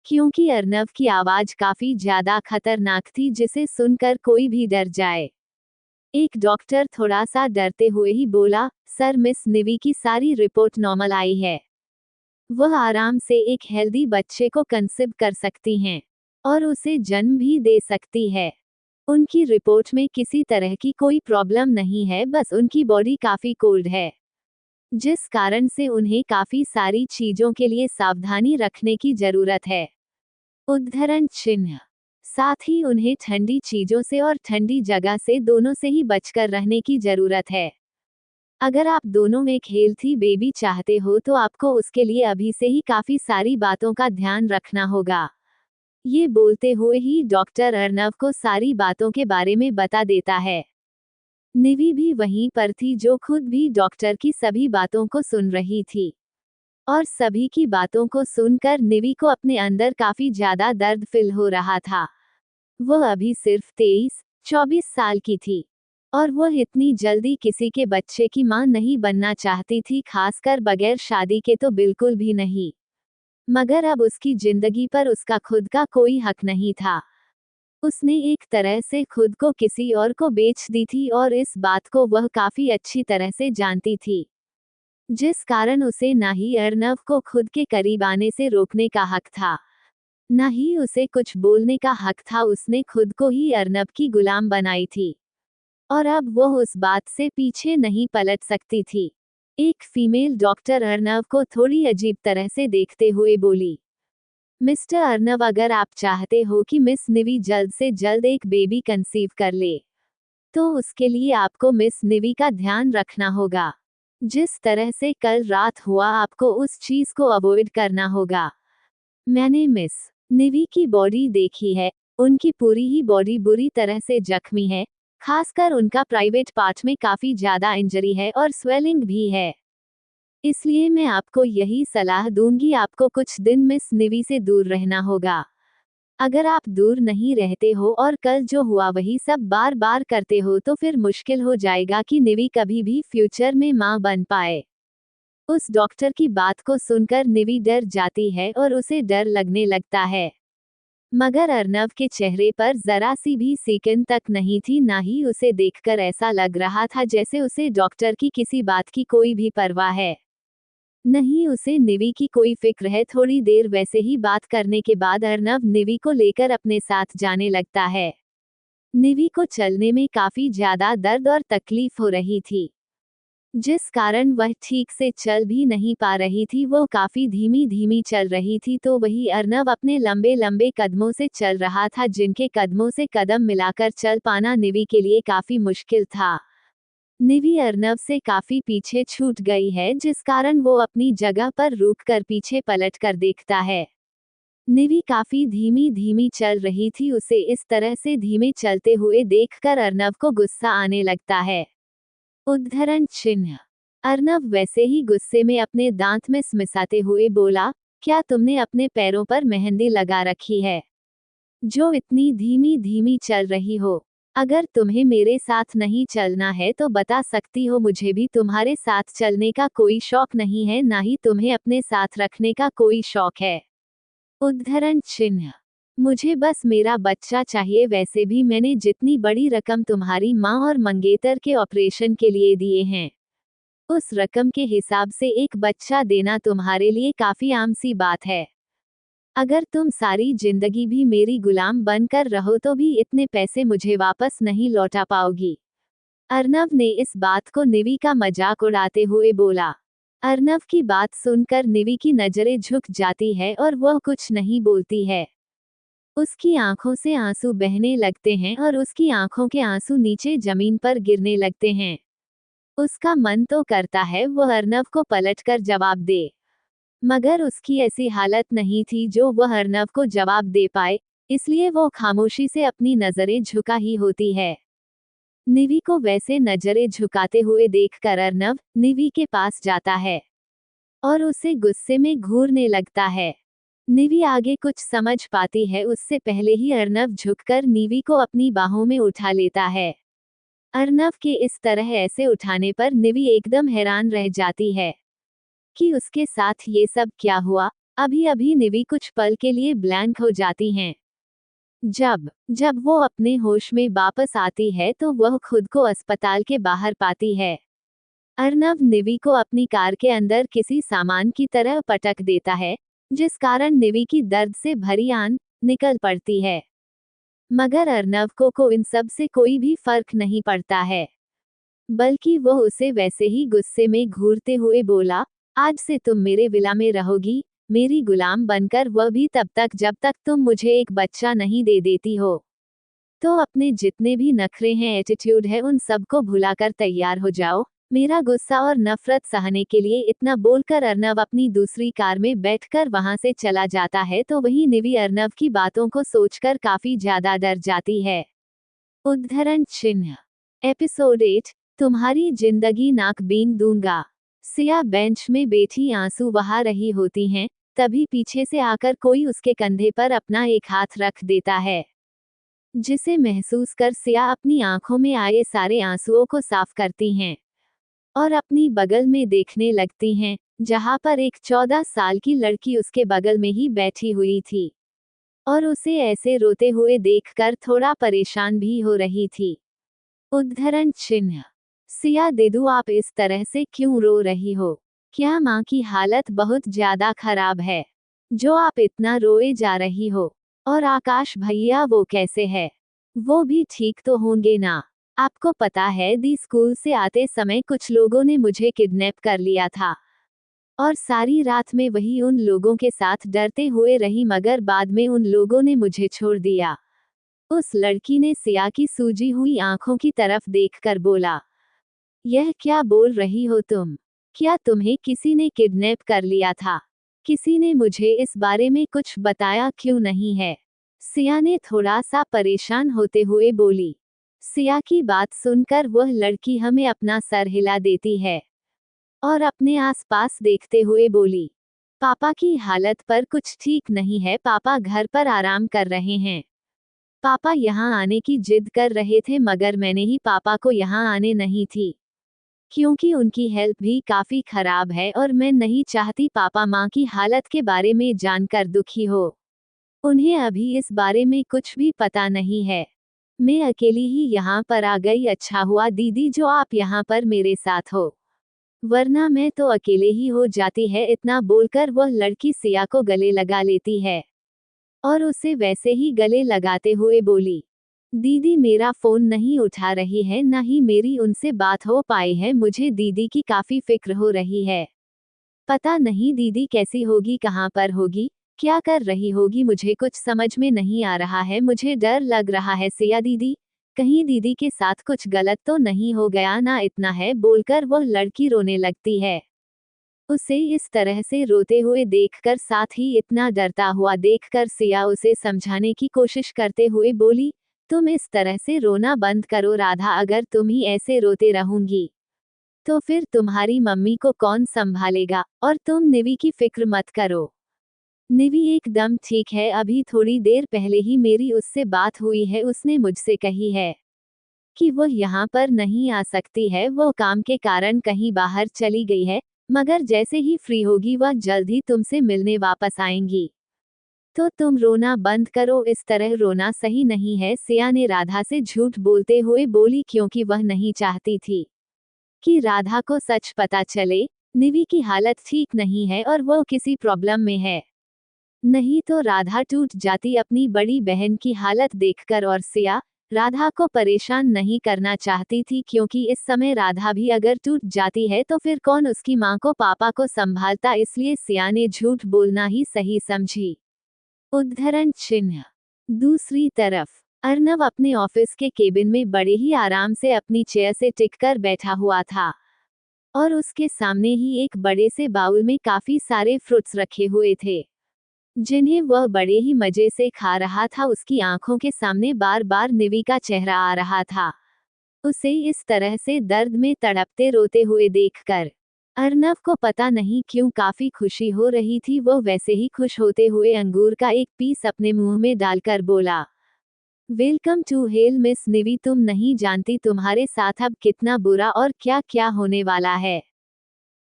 क्योंकि अर्नब की आवाज काफी ज्यादा खतरनाक थी जिसे सुनकर कोई भी डर जाए। एक डॉक्टर थोड़ा सा डरते हुए ही बोला, सर मिस निवी की सारी रिपोर्ट नॉर्मल आई है। वह आराम से एक हेल्दी बच्चे को कंसीव कर सकती हैं और उसे जन्म भी दे सकती है। उनकी रिपोर्ट में किसी तरह की कोई प्रॉब्लम नहीं है, बस उनकी बॉडी काफी कोल्ड है, जिस कारण से उन्हें काफी सारी चीजों के लिए सावधानी रखने की जरूरत है। उद्धरण चिन्ह। साथ ही उन्हें ठंडी चीजों से और ठंडी जगह से दोनों से ही बचकर रहने की जरूरत है। अगर आप दोनों एक हेल्थी बेबी चाहते हो तो आपको उसके लिए अभी से ही काफी सारी बातों का ध्यान रखना होगा। ये बोलते हुए ही डॉक्टर अर्नब को सारी बातों के बारे में बता देता है। निवी भी वहीं पर थी, जो खुद भी डॉक्टर की सभी बातों को सुन रही थी। और सभी की बातों को सुनकर निवी को अपने अंदर काफी ज्यादा दर्द फील हो रहा था। वो अभी सिर्फ 23-24 साल की थी और वो इतनी जल्दी किसी के बच्चे की मां नहीं बनना चाहती थी, खासकर बगैर शादी के तो बिल्कुल भी नहीं। मगर अब उसकी जिंदगी पर उसका खुद का कोई हक नहीं था। उसने एक तरह से खुद को किसी और को बेच दी थी और इस बात को वह काफी अच्छी तरह से जानती थी, जिस कारण उसे ना ही अर्नव को खुद के करीब आने से रोकने का हक था, ना ही उसे कुछ बोलने का हक था। उसने खुद को ही अर्नव की गुलाम बनाई थी और अब वो उस बात से पीछे नहीं पलट सकती थी। एक फीमेल डॉक्टर अर्नव को थोड़ी अजीब तरह से देखते हुए बोली, मिस्टर अर्नव, अगर आप चाहते हो कि मिस निवी जल्द से जल्द एक बेबी कंसीव कर ले, तो उसके लिए आपको मिस निवी का ध्यान रखना होगा। जिस तरह से कल रात हुआ, आपको उस चीज को अवॉइड करना होगा। मैंने मिस निवी की बॉडी देखी है, उनकी पूरी ही बॉडी बुरी तरह से जख्मी है, खासकर उनका प्राइवेट पार्ट में काफी ज्यादा इंजरी है और स्वेलिंग भी है। इसलिए मैं आपको यही सलाह दूंगी, आपको कुछ दिन मिस निवी से दूर रहना होगा। अगर आप दूर नहीं रहते हो और कल जो हुआ वही सब बार बार करते हो, तो फिर मुश्किल हो जाएगा कि निवी कभी भी फ्यूचर में मां बन पाए। उस डॉक्टर की बात को सुनकर निवी डर जाती है और उसे डर लगने लगता है। मगर अर्नव के चेहरे पर जरा सी भी सेकंड तक नहीं थी, ना ही उसे देखकर ऐसा लग रहा था जैसे उसे डॉक्टर की किसी बात की कोई भी परवाह है। नहीं, उसे निवी की कोई फिक्र है। थोड़ी देर वैसे ही बात करने के बाद अर्नव निवी को लेकर अपने साथ जाने लगता है। निवी को चलने में काफी ज्यादा दर्द और तकलीफ हो रही थी, जिस कारण वह ठीक से चल भी नहीं पा रही थी। वो काफी धीमी धीमी चल रही थी, तो वही अर्नव अपने लंबे लंबे कदमों से चल रहा था, जिनके कदमों से कदम मिलाकर चल पाना निवी के लिए काफी मुश्किल था। निवी अर्नव से काफी पीछे छूट गई है, जिस कारण वो अपनी जगह पर रुककर पीछे पलट कर देखता है। निवी काफी धीमी धीमी चल रही थी। उसे इस तरह से धीमे चलते हुए देखकर अर्नव को गुस्सा आने लगता है। उद्धरण चिन्ह। अर्नव वैसे ही गुस्से में अपने दांत में मिसाते हुए बोला, क्या तुमने अपने पैरों पर मेहंदी लगा रखी है, जो इतनी धीमी धीमी चल रही हो? अगर तुम्हें मेरे साथ नहीं चलना है तो बता सकती हो, मुझे भी तुम्हारे साथ चलने का कोई शौक नहीं है, ना ही तुम्हें अपने साथ रखने का कोई शौक है। उद्धरण चिन्ह। मुझे बस मेरा बच्चा चाहिए। वैसे भी मैंने जितनी बड़ी रकम तुम्हारी माँ और मंगेतर के ऑपरेशन के लिए दिए हैं, उस रकम के हिसाब से एक बच्चा देना तुम्हारे लिए काफी आम सी बात है। अगर तुम सारी जिंदगी भी मेरी गुलाम बनकर रहो तो भी इतने पैसे मुझे वापस नहीं लौटा पाओगी। अर्नव ने इस बात को निवी का मजाक उड़ाते हुए बोला। अर्नव की बात सुनकर निवी की नजरें झुक जाती है और वह कुछ नहीं बोलती है। उसकी आंखों से आंसू बहने लगते हैं और उसकी आंखों के आंसू नीचे जमीन पर गिरने लगते हैं। उसका मन तो करता है वह अर्नव को पलटकर जवाब दे, मगर उसकी ऐसी हालत नहीं थी जो वह अर्नव को जवाब दे पाए, इसलिए वो खामोशी से अपनी नजरें झुका ही होती है। निवी को वैसे नजरें झुकाते हुए देखकर अर्नव निवी के पास जाता है और उसे गुस्से में घूरने लगता है। निवी आगे कुछ समझ पाती है उससे पहले ही अर्नव झुककर निवी को अपनी बाहों में उठा लेता है। अर्नव के इस तरह ऐसे उठाने पर निवी एकदम हैरान रह जाती है कि उसके साथ ये सब क्या हुआ। अभी अभी निवी कुछ पल के लिए ब्लैंक हो जाती हैं। जब वो अपने होश में वापस आती है तो वह खुद को अस्पताल के बाहर पाती है। अर्नव निवी को अपनी कार के अंदर किसी सामान की तरह पटक देता है, जिस कारण निवी की दर्द से भरी आंख निकल पड़ती है। मगर अर्नव को इन सब से कोई भी फर्क नहीं पड़ता है, बल्कि वह उसे वैसे ही गुस्से में घूरते हुए बोला, आज से तुम मेरे विला में रहोगी, मेरी गुलाम बनकर, वह भी तब तक जब तक तुम मुझे एक बच्चा नहीं दे देती हो। तो अपने जितने भी नखरे हैं, एटीट्यूड है, उन सबको भुलाकर तैयार हो जाओ मेरा गुस्सा और नफरत सहने के लिए। इतना बोलकर अर्नव अपनी दूसरी कार में बैठकर वहां से चला जाता है, तो वही निवी अर्नव की बातों को सोचकर काफी ज्यादा डर जाती है। उद्धरण चिन्ह। एपिसोड 8, तुम्हारी जिंदगी नाक बीन दूंगा। सिया बेंच में बैठी आंसू बहा रही होती हैं, तभी पीछे से आकर कोई उसके कंधे पर अपना एक हाथ रख देता है, जिसे महसूस कर सिया अपनी आंखों में आए सारे आंसुओं को साफ करती हैं और अपनी बगल में देखने लगती हैं, जहां पर एक 14 साल की लड़की उसके बगल में ही बैठी हुई थी और उसे ऐसे रोते हुए देखकर थोड़ा परेशान भी हो रही थी। उद्धरण चिन्ह। सिया दीदू, आप इस तरह से क्यों रो रही हो? क्या माँ की हालत बहुत ज्यादा खराब है जो आप इतना रोए जा रही हो? और आकाश भैया वो कैसे है? वो भी ठीक तो होंगे ना? आपको पता है दी स्कूल से आते समय कुछ लोगों ने मुझे किडनैप कर लिया था और सारी रात में वही उन लोगों के साथ डरते हुए रही, मगर बाद में उन लोगों ने मुझे छोड़ दिया। उस लड़की ने सिया की सूजी हुई आंखों की तरफ देखकर बोला, यह क्या बोल रही हो तुम? क्या तुम्हें किसी ने किडनैप कर लिया था? किसी ने मुझे इस बारे में कुछ बताया क्यों नहीं है? सिया ने थोड़ा सा परेशान होते हुए बोली। सिया की बात सुनकर वह लड़की हमें अपना सर हिला देती है और अपने आसपास देखते हुए बोली, पापा की हालत पर कुछ ठीक नहीं है, पापा घर पर आराम कर रहे हैं। पापा यहाँ आने की जिद कर रहे थे, मगर मैंने ही पापा को यहाँ आने नहीं थी, क्योंकि उनकी हेल्थ भी काफी खराब है और मैं नहीं चाहती पापा माँ की हालत के बारे में जानकर दुखी हो। उन्हें अभी इस बारे में कुछ भी पता नहीं है। मैं अकेली ही यहाँ पर आ गई। अच्छा हुआ दीदी जो आप यहाँ पर मेरे साथ हो, वरना मैं तो अकेले ही हो जाती है। इतना बोलकर वह लड़की सिया को गले लगा लेती है और उसे वैसे ही गले लगाते हुए बोली, दीदी मेरा फोन नहीं उठा रही है, न ही मेरी उनसे बात हो पाई है। मुझे दीदी की काफी फिक्र हो रही है। पता नहीं दीदी कैसी होगी, कहाँ पर होगी, क्या कर रही होगी, मुझे कुछ समझ में नहीं आ रहा है। मुझे डर लग रहा है सिया दीदी, कहीं दीदी के साथ कुछ गलत तो नहीं हो गया ना? इतना है बोलकर वह लड़की रोने लगती है। उसे इस तरह से रोते हुए देखकर, साथ ही इतना डरता हुआ देखकर सिया उसे समझाने की कोशिश करते हुए बोली, तुम इस तरह से रोना बंद करो राधा, अगर तुम ही ऐसे रोते रहूंगी तो फिर तुम्हारी मम्मी को कौन संभालेगा? और तुम निवी की फिक्र मत करो, निवी एकदम ठीक है। अभी थोड़ी देर पहले ही मेरी उससे बात हुई है, उसने मुझसे कही है कि वह यहाँ पर नहीं आ सकती है, वो काम के कारण कहीं बाहर चली गई है, मगर जैसे ही फ्री होगी वह जल्द ही तुमसे मिलने वापस आएंगी। तो तुम रोना बंद करो, इस तरह रोना सही नहीं है। सिया ने राधा से झूठ बोलते हुए बोली, क्योंकि वह नहीं चाहती थी कि राधा को सच पता चले। निवी की हालत ठीक नहीं है और वो किसी प्रॉब्लम में है, नहीं तो राधा टूट जाती अपनी बड़ी बहन की हालत देखकर। और सिया राधा को परेशान नहीं करना चाहती थी, क्योंकि इस समय राधा भी अगर टूट जाती है तो फिर कौन उसकी माँ को पापा को संभालता, इसलिए सिया ने झूठ बोलना ही सही समझी। उद्धरण चिन्ह। दूसरी तरफ अर्नव अपने ऑफिस के केबिन में बड़े ही आराम से अपनी चेयर से टिककर बैठा हुआ था और उसके सामने ही एक बड़े से बाउल में काफी सारे फ्रूट्स रखे हुए थे, जिन्हें वह बड़े ही मजे से खा रहा था। उसकी आंखों के सामने बार बार निवी का चेहरा आ रहा था। उसे इस तरह से दर्द में तड़पते रोते हुए देखकर अर्नव को पता नहीं क्यों काफी खुशी हो रही थी। वो वैसे ही खुश होते हुए अंगूर का एक पीस अपने मुंह में डालकर बोला, वेलकम टू हेल मिस निवी, तुम नहीं जानती तुम्हारे साथ अब कितना बुरा और क्या क्या होने वाला है।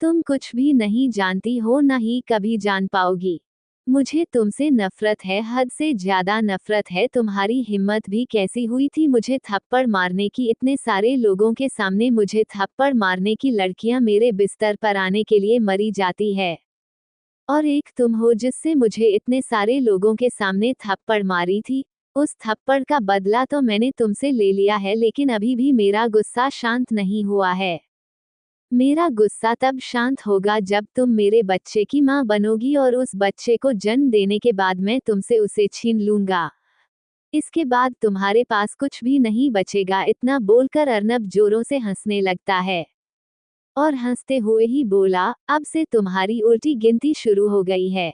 तुम कुछ भी नहीं जानती हो, न ही कभी जान पाओगी। मुझे तुमसे नफरत है, हद से ज्यादा नफरत है। तुम्हारी हिम्मत भी कैसी हुई थी मुझे थप्पड़ मारने की? इतने सारे लोगों के सामने मुझे थप्पड़ मारने की? लड़कियां मेरे बिस्तर पर आने के लिए मरी जाती है, और एक तुम हो जिससे मुझे इतने सारे लोगों के सामने थप्पड़ मारी थी। उस थप्पड़ का बदला तो मैंने तुमसे ले लिया है, लेकिन अभी भी मेरा गुस्सा शांत नहीं हुआ है। मेरा गुस्सा तब शांत होगा जब तुम मेरे बच्चे की माँ बनोगी, और उस बच्चे को जन्म देने के बाद मैं तुमसे उसे छीन लूंगा। इसके बाद तुम्हारे पास कुछ भी नहीं बचेगा। इतना बोलकर अर्नब जोरों से हंसने लगता है और हंसते हुए ही बोला, अब से तुम्हारी उल्टी गिनती शुरू हो गई है।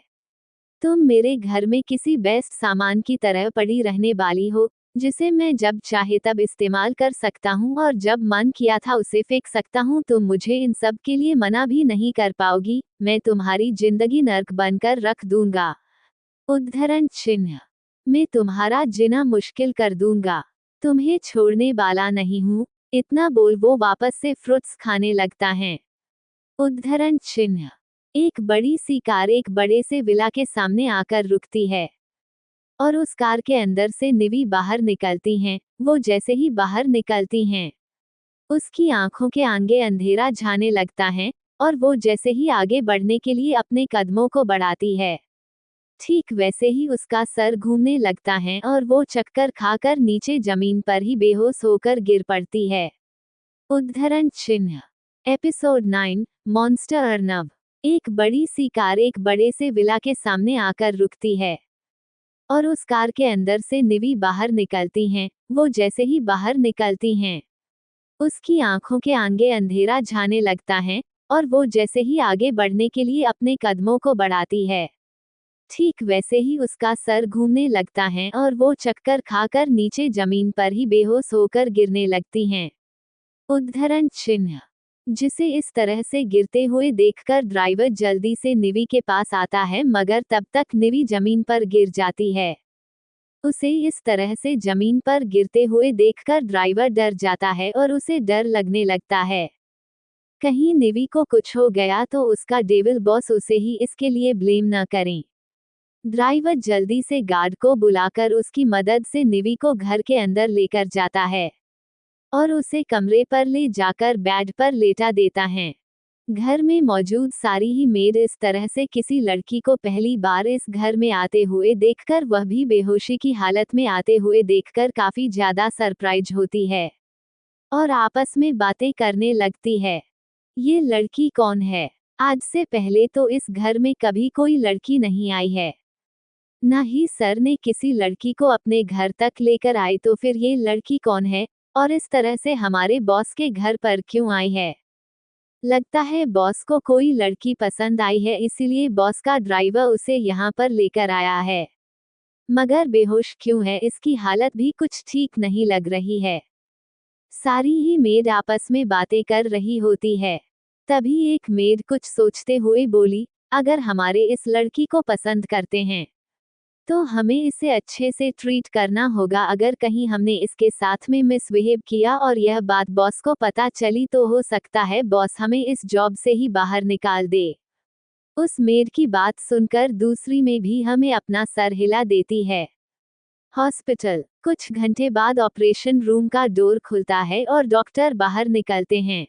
तुम मेरे घर में किसी बेस्ट सामान की तरह पड़ी रहने वाली हो। जिसे मैं जब चाहे तब इस्तेमाल कर सकता हूँ और जब मन किया था उसे फेंक सकता हूँ। तुम मुझे इन सब के लिए मना भी नहीं कर पाओगी, मैं तुम्हारी जिंदगी नर्क बनकर रख दूंगा। उद्धरण चिन्ह। मैं तुम्हारा जीना मुश्किल कर दूंगा। तुम्हें छोड़ने वाला नहीं हूँ। इतना बोल वो वापस से फ्रूट्स खाने लगता है। उद्धरण चिन्ह। एक बड़ी सी कार एक बड़े से विला के सामने आकर रुकती है और उस कार के अंदर से निवी बाहर निकलती हैं। वो जैसे ही बाहर निकलती हैं, उसकी आंखों के आगे अंधेरा छाने लगता है और वो जैसे ही आगे बढ़ने के लिए अपने कदमों को बढ़ाती है, ठीक वैसे ही उसका सर घूमने लगता है और वो चक्कर खाकर नीचे जमीन पर ही बेहोश होकर गिर पड़ती है। उद्धरण चिन्ह। Episode 9, monster Arnab. एक बड़ी सी कार एक बड़े से विला के सामने आकर रुकती है और उस कार के अंदर से निवी बाहर निकलती हैं। वो जैसे ही बाहर निकलती हैं, उसकी आंखों के आगे अंधेरा छाने लगता है और वो जैसे ही आगे बढ़ने के लिए अपने कदमों को बढ़ाती है, ठीक वैसे ही उसका सर घूमने लगता है और वो चक्कर खाकर नीचे जमीन पर ही बेहोश होकर गिरने लगती हैं। उद्धरण चिन्ह। जिसे इस तरह से गिरते हुए देखकर ड्राइवर जल्दी से निवी के पास आता है, मगर तब तक निवी जमीन पर गिर जाती है। उसे इस तरह से जमीन पर गिरते हुए देखकर ड्राइवर डर जाता है और उसे डर लगने लगता है कहीं निवी को कुछ हो गया तो उसका डेविल बॉस उसे ही इसके लिए ब्लेम न करें। ड्राइवर जल्दी से गार्ड को बुलाकर उसकी मदद से निवी को घर के अंदर लेकर जाता है और उसे कमरे पर ले जाकर बेड पर लेटा देता है। घर में मौजूद सारी ही मेड इस तरह से किसी लड़की को पहली बार इस घर में आते हुए देखकर, वह भी बेहोशी की हालत में आते हुए देखकर काफी ज्यादा सरप्राइज होती है और आपस में बातें करने लगती है। ये लड़की कौन है? आज से पहले तो इस घर में कभी कोई लड़की नहीं आई है, न ही सर ने किसी लड़की को अपने घर तक लेकर आए, तो फिर ये लड़की कौन है और इस तरह से हमारे बॉस के घर पर क्यों आई है? लगता है बॉस को कोई लड़की पसंद आई है, इसीलिए बॉस का ड्राइवर उसे यहाँ पर लेकर आया है। मगर बेहोश क्यों है? इसकी हालत भी कुछ ठीक नहीं लग रही है। सारी ही मेड आपस में बातें कर रही होती है। तभी एक मेड कुछ सोचते हुए बोली, अगर हमारे इस लड़की को पसंद करते हैं तो हमें इसे अच्छे से ट्रीट करना होगा। अगर कहीं हमने इसके साथ में मिसबिहेव किया और यह बात बॉस को पता चली तो हो सकता है बॉस हमें इस जॉब से ही बाहर निकाल दे। उस मेड की बात सुनकर दूसरी में भी हमें अपना सर हिला देती है। हॉस्पिटल। कुछ घंटे बाद ऑपरेशन रूम का डोर खुलता है और डॉक्टर बाहर निकलते हैं।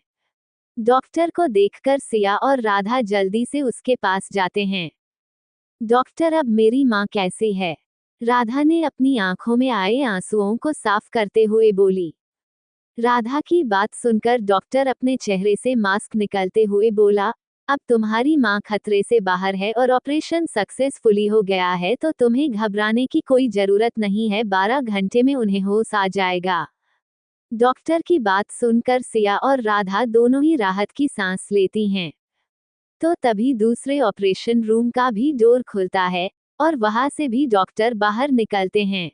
डॉक्टर को देखकर सिया और राधा जल्दी से उसके पास जाते हैं। डॉक्टर, अब मेरी माँ कैसी है? राधा ने अपनी आंखों में आए आंसुओं को साफ करते हुए बोली। राधा की बात सुनकर डॉक्टर अपने चेहरे से मास्क निकालते हुए बोला, अब तुम्हारी माँ खतरे से बाहर है और ऑपरेशन सक्सेसफुली हो गया है, तो तुम्हें घबराने की कोई जरूरत नहीं है। 12 घंटे में उन्हें होश आ जाएगा। डॉक्टर की बात सुनकर सिया और राधा दोनों ही राहत की सांस लेती हैं। तो तभी दूसरे ऑपरेशन रूम का भी डोर खुलता है और वहां से भी डॉक्टर बाहर निकलते हैं,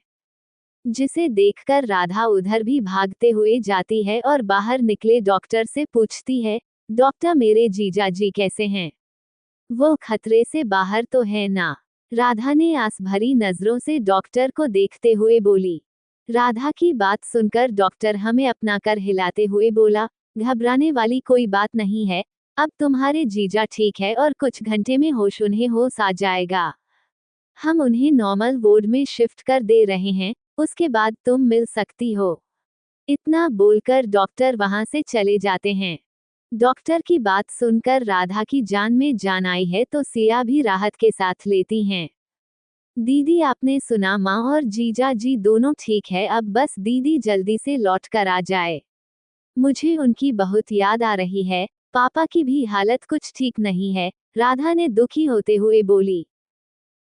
जिसे देखकर राधा उधर भी भागते हुए जाती है और बाहर निकले डॉक्टर से पूछती है, डॉक्टर, मेरे जीजा जी कैसे हैं? वो खतरे से बाहर तो है ना? राधा ने आस भरी नजरों से डॉक्टर को देखते हुए बोली। राधा की बात सुनकर डॉक्टर हमें अपना कर हिलाते हुए बोला, घबराने वाली कोई बात नहीं है, अब तुम्हारे जीजा ठीक है और कुछ घंटे में उन्हें होश आ जाएगा। हम उन्हें नॉर्मल वार्ड में शिफ्ट कर दे रहे हैं, उसके बाद तुम मिल सकती हो। इतना बोलकर डॉक्टर वहां से चले जाते हैं। डॉक्टर की बात सुनकर राधा की जान में जान आई है, तो सिया भी राहत के साथ लेती हैं। दीदी, आपने सुना, माँ और जीजा जी दोनों ठीक है, अब बस दीदी जल्दी से लौट कर आ जाए। मुझे उनकी बहुत याद आ रही है। पापा की भी हालत कुछ ठीक नहीं है, राधा ने दुखी होते हुए बोली।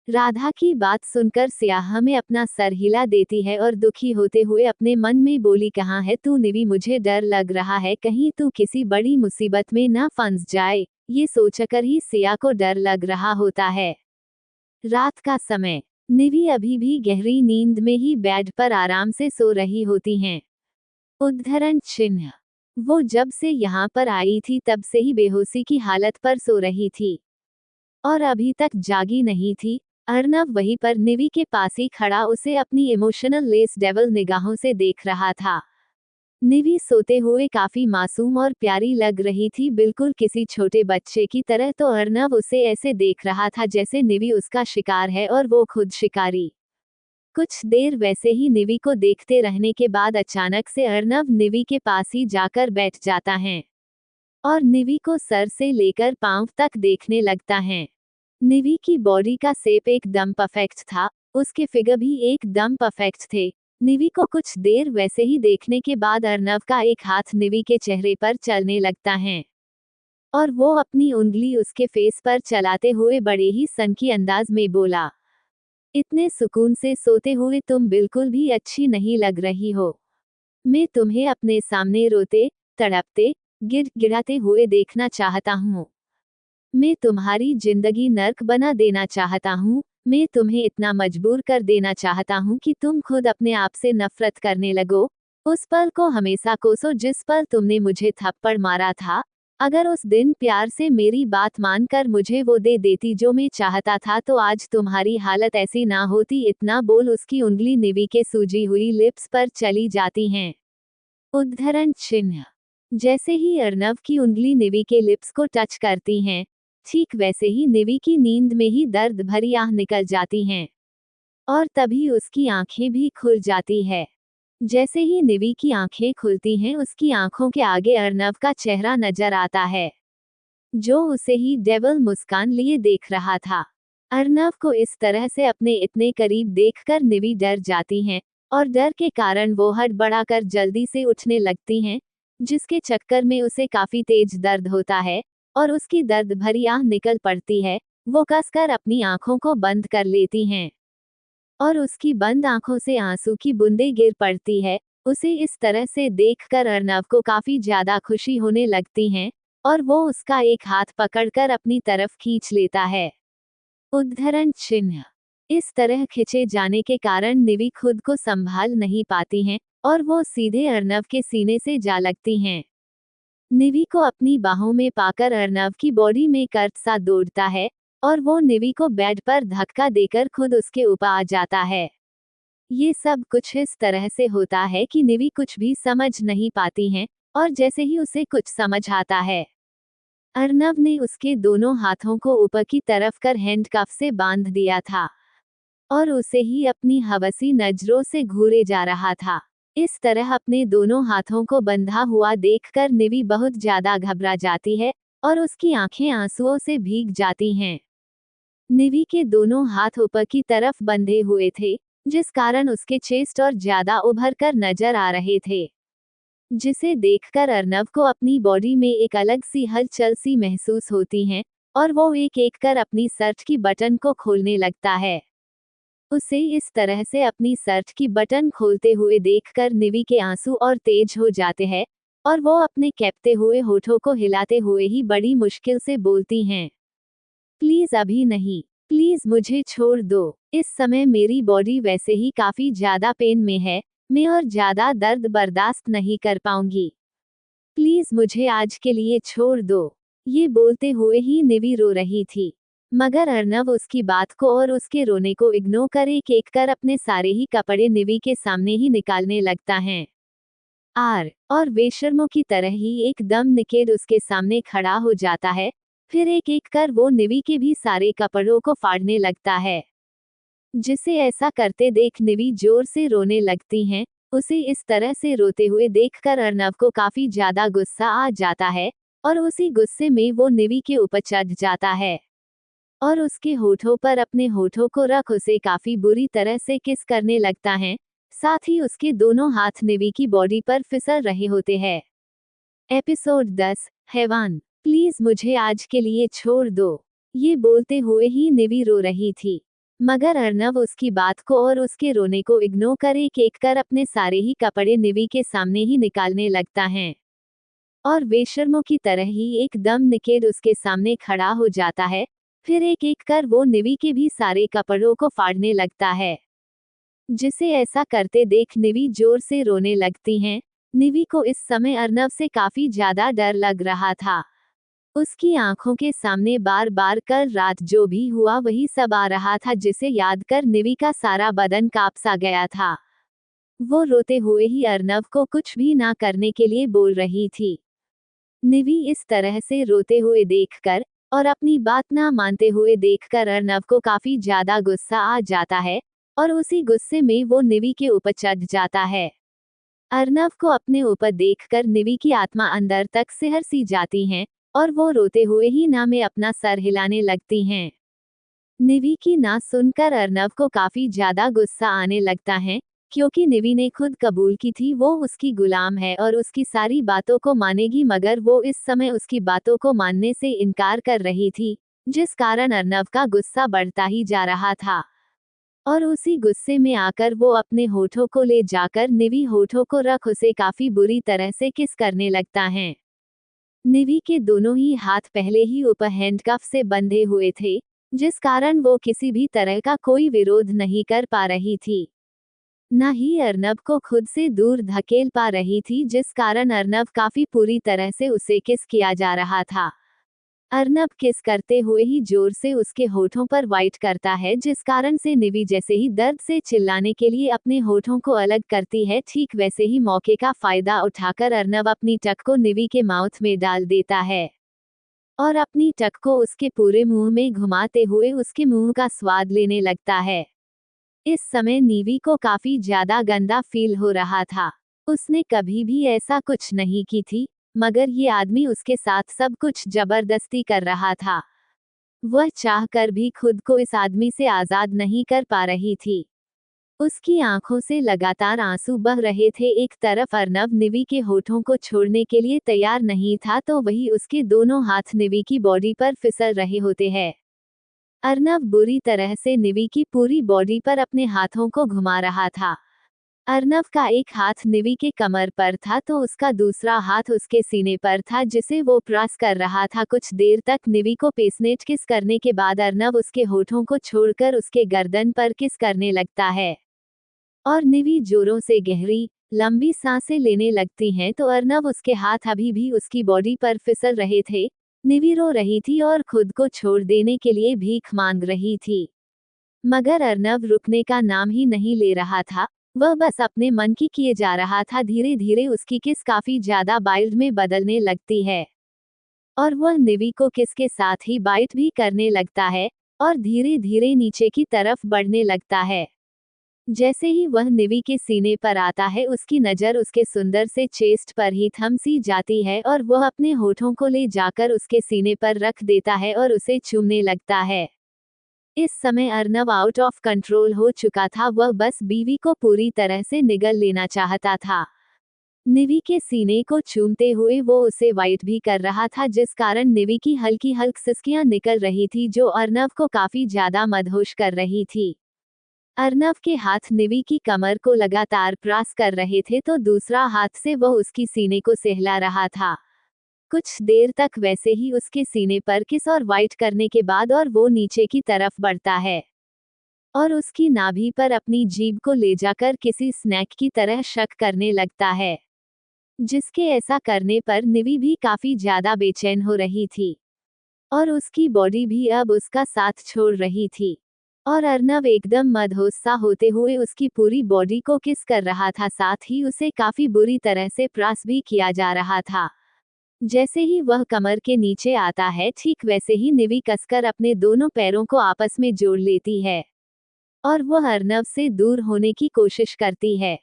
राधा की बात सुनकर सिया हमें अपना सर हिला देती है और दुखी होते हुए अपने मन में बोली, कहाँ है तू निवी? मुझे डर लग रहा है कहीं तू किसी बड़ी मुसीबत में ना फंस जाए। ये सोचकर ही सिया को डर लग रहा होता है। रात का समय। निवी अभी भी गहरी नींद में ही बेड पर आराम से सो रही होती हैं। उद्धरण चिन्ह। वो जब से यहाँ पर आई थी तब से ही बेहोशी की हालत पर सो रही थी और अभी तक जागी नहीं थी। अर्नव वहीं पर निवी के पास ही खड़ा उसे अपनी इमोशनल लेस डेवल निगाहों से देख रहा था। निवी सोते हुए काफी मासूम और प्यारी लग रही थी, बिल्कुल किसी छोटे बच्चे की तरह। तो अर्नव उसे ऐसे देख रहा था जैसे निवी उसका शिकार है और वो खुद शिकारी। कुछ देर वैसे ही निवी को देखते रहने के बाद अचानक से अर्नव निवी के पास ही जाकर बैठ जाता है और निवी को सर से लेकर पांव तक देखने लगता है। निवी की बॉडी का शेप एकदम परफेक्ट था, उसके फिगर भी एकदम परफेक्ट थे। निवी को कुछ देर वैसे ही देखने के बाद अर्नव का एक हाथ निवी के चेहरे पर चलने लगता है और वो अपनी उंगली उसके फेस पर चलाते हुए बड़े ही सनकी अंदाज में बोला, इतने सुकून से सोते हुए तुम बिल्कुल भी अच्छी नहीं लग रही हो। मैं तुम्हें अपने सामने रोते, तड़पते, गिड़गिड़ाते हुए देखना चाहता हूँ। मैं तुम्हारी जिंदगी नर्क बना देना चाहता हूँ। मैं तुम्हें इतना मजबूर कर देना चाहता हूँ कि तुम खुद अपने आप से नफरत करने लगो। उस पल को हमेशा कोसो जिस पल तुमने मुझे थप्पड़ मारा था। अगर उस दिन प्यार से मेरी बात मानकर मुझे वो दे देती जो मैं चाहता था तो आज तुम्हारी हालत ऐसी ना होती। इतना बोल उसकी उंगली निवी के सूजी हुई लिप्स पर चली जाती हैं। उद्धरण चिन्ह। जैसे ही अर्नव की उंगली निवी के लिप्स को टच करती हैं, ठीक वैसे ही निवी की नींद में ही दर्द भरी आह निकल जाती हैं और तभी उसकी आंखें भी खुल जाती है। जैसे ही निवी की आंखें खुलती हैं उसकी आंखों के आगे अर्नव का चेहरा नजर आता है जो उसे ही डेविल मुस्कान लिए देख रहा था। अर्नव को इस तरह से अपने इतने करीब देखकर निवी डर जाती हैं और डर के कारण वो हड़बड़ाकर जल्दी से उठने लगती हैं, जिसके चक्कर में उसे काफी तेज दर्द होता है और उसकी दर्द भरी आह निकल पड़ती है। वो कसकर अपनी आंखों को बंद कर लेती हैं और उसकी बंद आंखों से आंसू की बूंदें गिर पड़ती है। उसे इस तरह से देखकर अर्नव को काफी ज्यादा खुशी होने लगती हैं और वो उसका एक हाथ पकड़कर अपनी तरफ खींच लेता है। उद्धरण चिन्ह। इस तरह खिंचे जाने के कारण निवी खुद को संभाल नहीं पाती हैं और वो सीधे अर्नव के सीने से जा लगती हैं। निवी को अपनी बाहों में पाकर अर्नव की बॉडी में कर्ट सा दौड़ता है और वो निवी को बेड पर धक्का देकर खुद उसके ऊपर आ जाता है। ये सब कुछ इस तरह से होता है कि निवी कुछ भी समझ नहीं पाती हैं और जैसे ही उसे कुछ समझ आता है, अर्नव ने उसके दोनों हाथों को ऊपर की तरफ कर हैंडकफ से बांध दिया था और उसे ही अपनी हवसी नजरों से घूरे जा रहा था। इस तरह अपने दोनों हाथों को बंधा हुआ देखकर निवी बहुत ज्यादा घबरा जाती है और उसकी आंखें आंसुओं से भीग जाती हैं। निवी के दोनों हाथ ऊपर की तरफ बंधे हुए थे, जिस कारण उसके चेस्ट और ज्यादा उभर कर नजर आ रहे थे, जिसे देखकर अर्नव को अपनी बॉडी में एक अलग सी हलचल सी महसूस होती है और वो एक एक कर अपनी शर्ट की बटन को खोलने लगता है। उसे इस तरह से अपनी शर्ट की बटन खोलते हुए देखकर निवी के आंसू और तेज हो जाते हैं और वो अपने कैपते हुए होठों को हिलाते हुए ही बड़ी मुश्किल से बोलती हैं, प्लीज अभी नहीं, प्लीज मुझे छोड़ दो। इस समय मेरी बॉडी वैसे ही काफी ज्यादा पेन में है, मैं और ज्यादा दर्द बर्दाश्त नहीं कर पाऊंगी। प्लीज मुझे आज के लिए छोड़ दो। ये बोलते हुए ही निवी रो रही थी, मगर अर्नव उसकी बात को और उसके रोने को इग्नोर कर एक एक कर अपने सारे ही कपड़े निवी के सामने ही निकालने लगता है। और बेशर्मों की तरह ही एकदम निकेड उसके सामने खड़ा हो जाता है। फिर एक एक कर वो निवी के भी सारे कपड़ों को फाड़ने लगता है, जिसे ऐसा करते देख निवी जोर से रोने लगती हैं। उसे इस तरह से रोते हुए देखकर अर्नव को काफी ज्यादा गुस्सा आ जाता है और उसी गुस्से में वो निवी के ऊपर चढ़ जाता है और उसके होठों पर अपने होठों को रख उसे काफी बुरी तरह से किस करने लगता है। साथ ही उसके दोनों हाथ निवी की बॉडी पर फिसल रहे होते हैं। एपिसोड 10, हैवान। प्लीज मुझे आज के लिए छोड़ दो। ये बोलते हुए ही निवी रो रही थी, मगर अर्नव उसकी बात को और उसके रोने को इग्नोर कर एक एक कर अपने सारे ही कपड़े निवी के सामने ही निकालने लगता है और बेशर्मों की तरह ही एकदम निकेड उसके सामने खड़ा हो जाता है फिर एक एक कर वो निवी के भी सारे कपड़ों को फाड़ने लगता है, जिसे ऐसा करते देख निवी जोर से रोने लगती हैं। निवी को इस समय अर्नव से काफी ज्यादा डर लग रहा था। उसकी आंखों के सामने बार बार कल रात जो भी हुआ वही सब आ रहा था, जिसे याद कर निवी का सारा बदन कांप सा गया था। वो रोते हुए ही अर्नव को कुछ भी ना करने के लिए बोल रही थी। निवी इस तरह से रोते हुए देखकर और अपनी बात ना मानते हुए देखकर अर्नव को काफी ज्यादा गुस्सा आ जाता है, और उसी गुस्से में वो निवी के ऊपर चढ़ जाता है। अर्नव को अपने ऊपर देखकर निवी की आत्मा अंदर तक सिहर सी जाती है, और वो रोते हुए ही ना में अपना सर हिलाने लगती हैं। निवी की ना सुनकर अर्नव को काफी ज्यादा गुस्सा आने लगता है, क्योंकि निवी ने खुद कबूल की थी वो उसकी गुलाम है और उसकी सारी बातों को मानेगी, मगर वो इस समय उसकी बातों को मानने से इनकार कर रही थी, जिस कारण अर्नव का गुस्सा बढ़ता ही जा रहा था। और उसी गुस्से में आकर वो अपने होठों को ले जाकर निवी होठों को रख उसे काफी बुरी तरह से किस करने लगता है। निवी के दोनों ही हाथ पहले ही ऊपर हैंडकफ से बंधे हुए थे, जिस कारण वो किसी भी तरह का कोई विरोध नहीं कर पा रही थी, न ही अर्नब को खुद से दूर धकेल पा रही थी, जिस कारण अर्नब काफी पूरी तरह से उसे किस किया जा रहा था। अर्नब किस करते हुए ही जोर से उसके होठों पर वाइट करता है, जिस कारण से निवी जैसे ही दर्द से चिल्लाने के लिए अपने होठों को अलग करती है, ठीक वैसे ही मौके का फायदा उठाकर अर्नब अपनी टक को निवी के माउथ में डाल देता है और अपनी टक को उसके पूरे मुंह में घुमाते हुए उसके मुंह का स्वाद लेने लगता है। इस समय निवी को काफी ज्यादा गंदा फील हो रहा था। उसने कभी भी ऐसा कुछ नहीं की थी, मगर ये आदमी उसके साथ सब कुछ जबरदस्ती कर रहा था। वह चाहकर भी खुद को इस आदमी से आजाद नहीं कर पा रही थी। उसकी आंखों से लगातार आंसू बह रहे थे। एक तरफ अर्नब निवी के होठों को छोड़ने के लिए तैयार नहीं था, तो वही उसके दोनों हाथ निवी की बॉडी पर फिसल रहे होते हैं। अर्नब बुरी तरह से निवी की पूरी बॉडी पर अपने हाथों को घुमा रहा था। अर्नब का एक हाथ निवी के कमर पर था, तो उसका दूसरा हाथ उसके सीने पर था, जिसे वो प्रेस कर रहा था। कुछ देर तक निवी को पेसनेट किस करने के बाद अर्नब उसके होठों को छोड़कर उसके गर्दन पर किस करने लगता है और निवी जोरों से गहरी लंबी सांसें लेने लगती हैं, तो अर्नब उसके हाथ अभी भी उसकी बॉडी पर फिसल रहे थे। निवी रो रही थी और खुद को छोड़ देने के लिए भीख मांग रही थी, मगर अर्नब रुकने का नाम ही नहीं ले रहा था। वह बस अपने मन की किए जा रहा था। धीरे धीरे उसकी किस काफी ज्यादा बाइट में बदलने लगती है और वह निवी को किस के साथ ही बाइट भी करने लगता है और धीरे धीरे नीचे की तरफ बढ़ने लगता है। जैसे ही वह निवी के सीने पर आता है, उसकी नजर उसके सुंदर से चेस्ट पर ही थम सी जाती है और वह अपने होठों को ले जाकर उसके सीने पर रख देता है और उसे चूमने लगता है। इस समय अर्नब आउट ऑफ कंट्रोल हो चुका था। वह बस बीवी को पूरी तरह से निगल लेना चाहता था। निवी के सीने को चूमते हुए वो उसे वाइट भी कर रहा था, जिस कारण निवी की हल्की हल्की सिसकियां निकल रही थी, जो अर्नब को काफी ज्यादा मदहोश कर रही थी। अर्नब के हाथ निवी की कमर को लगातार प्रेस कर रहे थे, तो दूसरा हाथ से वह उसकी सीने को सहला रहा था। कुछ देर तक वैसे ही उसके सीने पर किस और वाइट करने के बाद और वो नीचे की तरफ बढ़ता है और उसकी नाभि पर अपनी जीभ को ले जाकर किसी स्नैक की तरह शक करने लगता है, जिसके ऐसा करने पर निवी भी काफी ज्यादा बेचैन हो रही थी और उसकी बॉडी भी अब उसका साथ छोड़ रही थी और अर्नब एकदम मदहोश सा होते हुए उसकी पूरी बॉडी को किस कर रहा था। साथ ही उसे काफी बुरी तरह से प्रेस भी किया जा रहा था। जैसे ही वह कमर के नीचे आता है, ठीक वैसे ही निवी कसकर अपने दोनों पैरों को आपस में जोड़ लेती है और वह अर्नब से दूर होने की कोशिश करती है,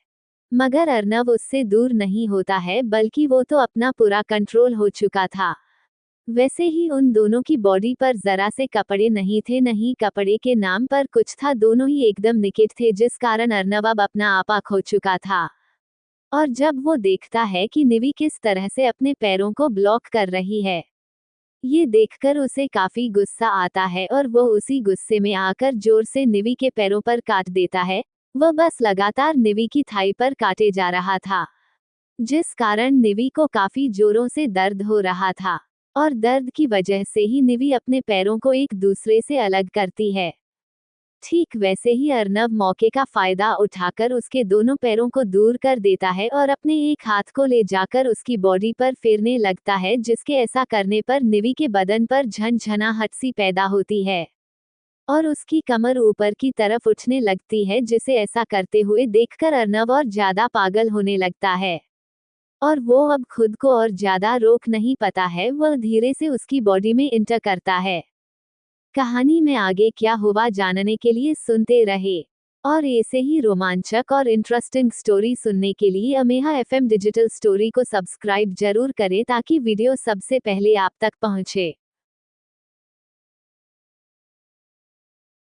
मगर अर्नब उससे दूर नहीं होता है, बल्कि वो तो अपना पूरा कंट्रोल हो चुका था। वैसे ही उन दोनों की बॉडी पर जरा से कपड़े नहीं थे, नहीं कपड़े के नाम पर कुछ था। दोनों ही एकदम निकेट थे, जिस कारण अर्नब अब अपना आपा खो चुका था और जब वो देखता है कि निवी किस तरह से अपने पैरों को ब्लॉक कर रही है, ये देखकर उसे काफी गुस्सा आता है और वो उसी गुस्से में आकर जोर से निवी के पैरों पर काट देता है। वह बस लगातार निवी की थाई पर काटे जा रहा था, जिस कारण निवी को काफी जोरों से दर्द हो रहा था और दर्द की वजह से ही निवी अपने पैरों को एक दूसरे से अलग करती है। ठीक वैसे ही अर्नब मौके का फायदा उठाकर उसके दोनों पैरों को दूर कर देता है और अपने एक हाथ को ले जाकर उसकी बॉडी पर फेरने लगता है, जिसके ऐसा करने पर निवी के बदन पर झनझनाहट सी पैदा होती है और उसकी कमर ऊपर की तरफ उठने लगती है, जिसे ऐसा करते हुए देखकर अर्नब और ज्यादा पागल होने लगता है और वो अब खुद को और ज्यादा रोक नहीं पाता है। वह धीरे से उसकी बॉडी में इंटर करता है। कहानी में आगे क्या हुआ जानने के लिए सुनते रहे और ऐसे ही रोमांचक और इंटरेस्टिंग स्टोरी सुनने के लिए अमेहा FM डिजिटल स्टोरी को सब्सक्राइब जरूर करें ताकि वीडियो सबसे पहले आप तक पहुंचे।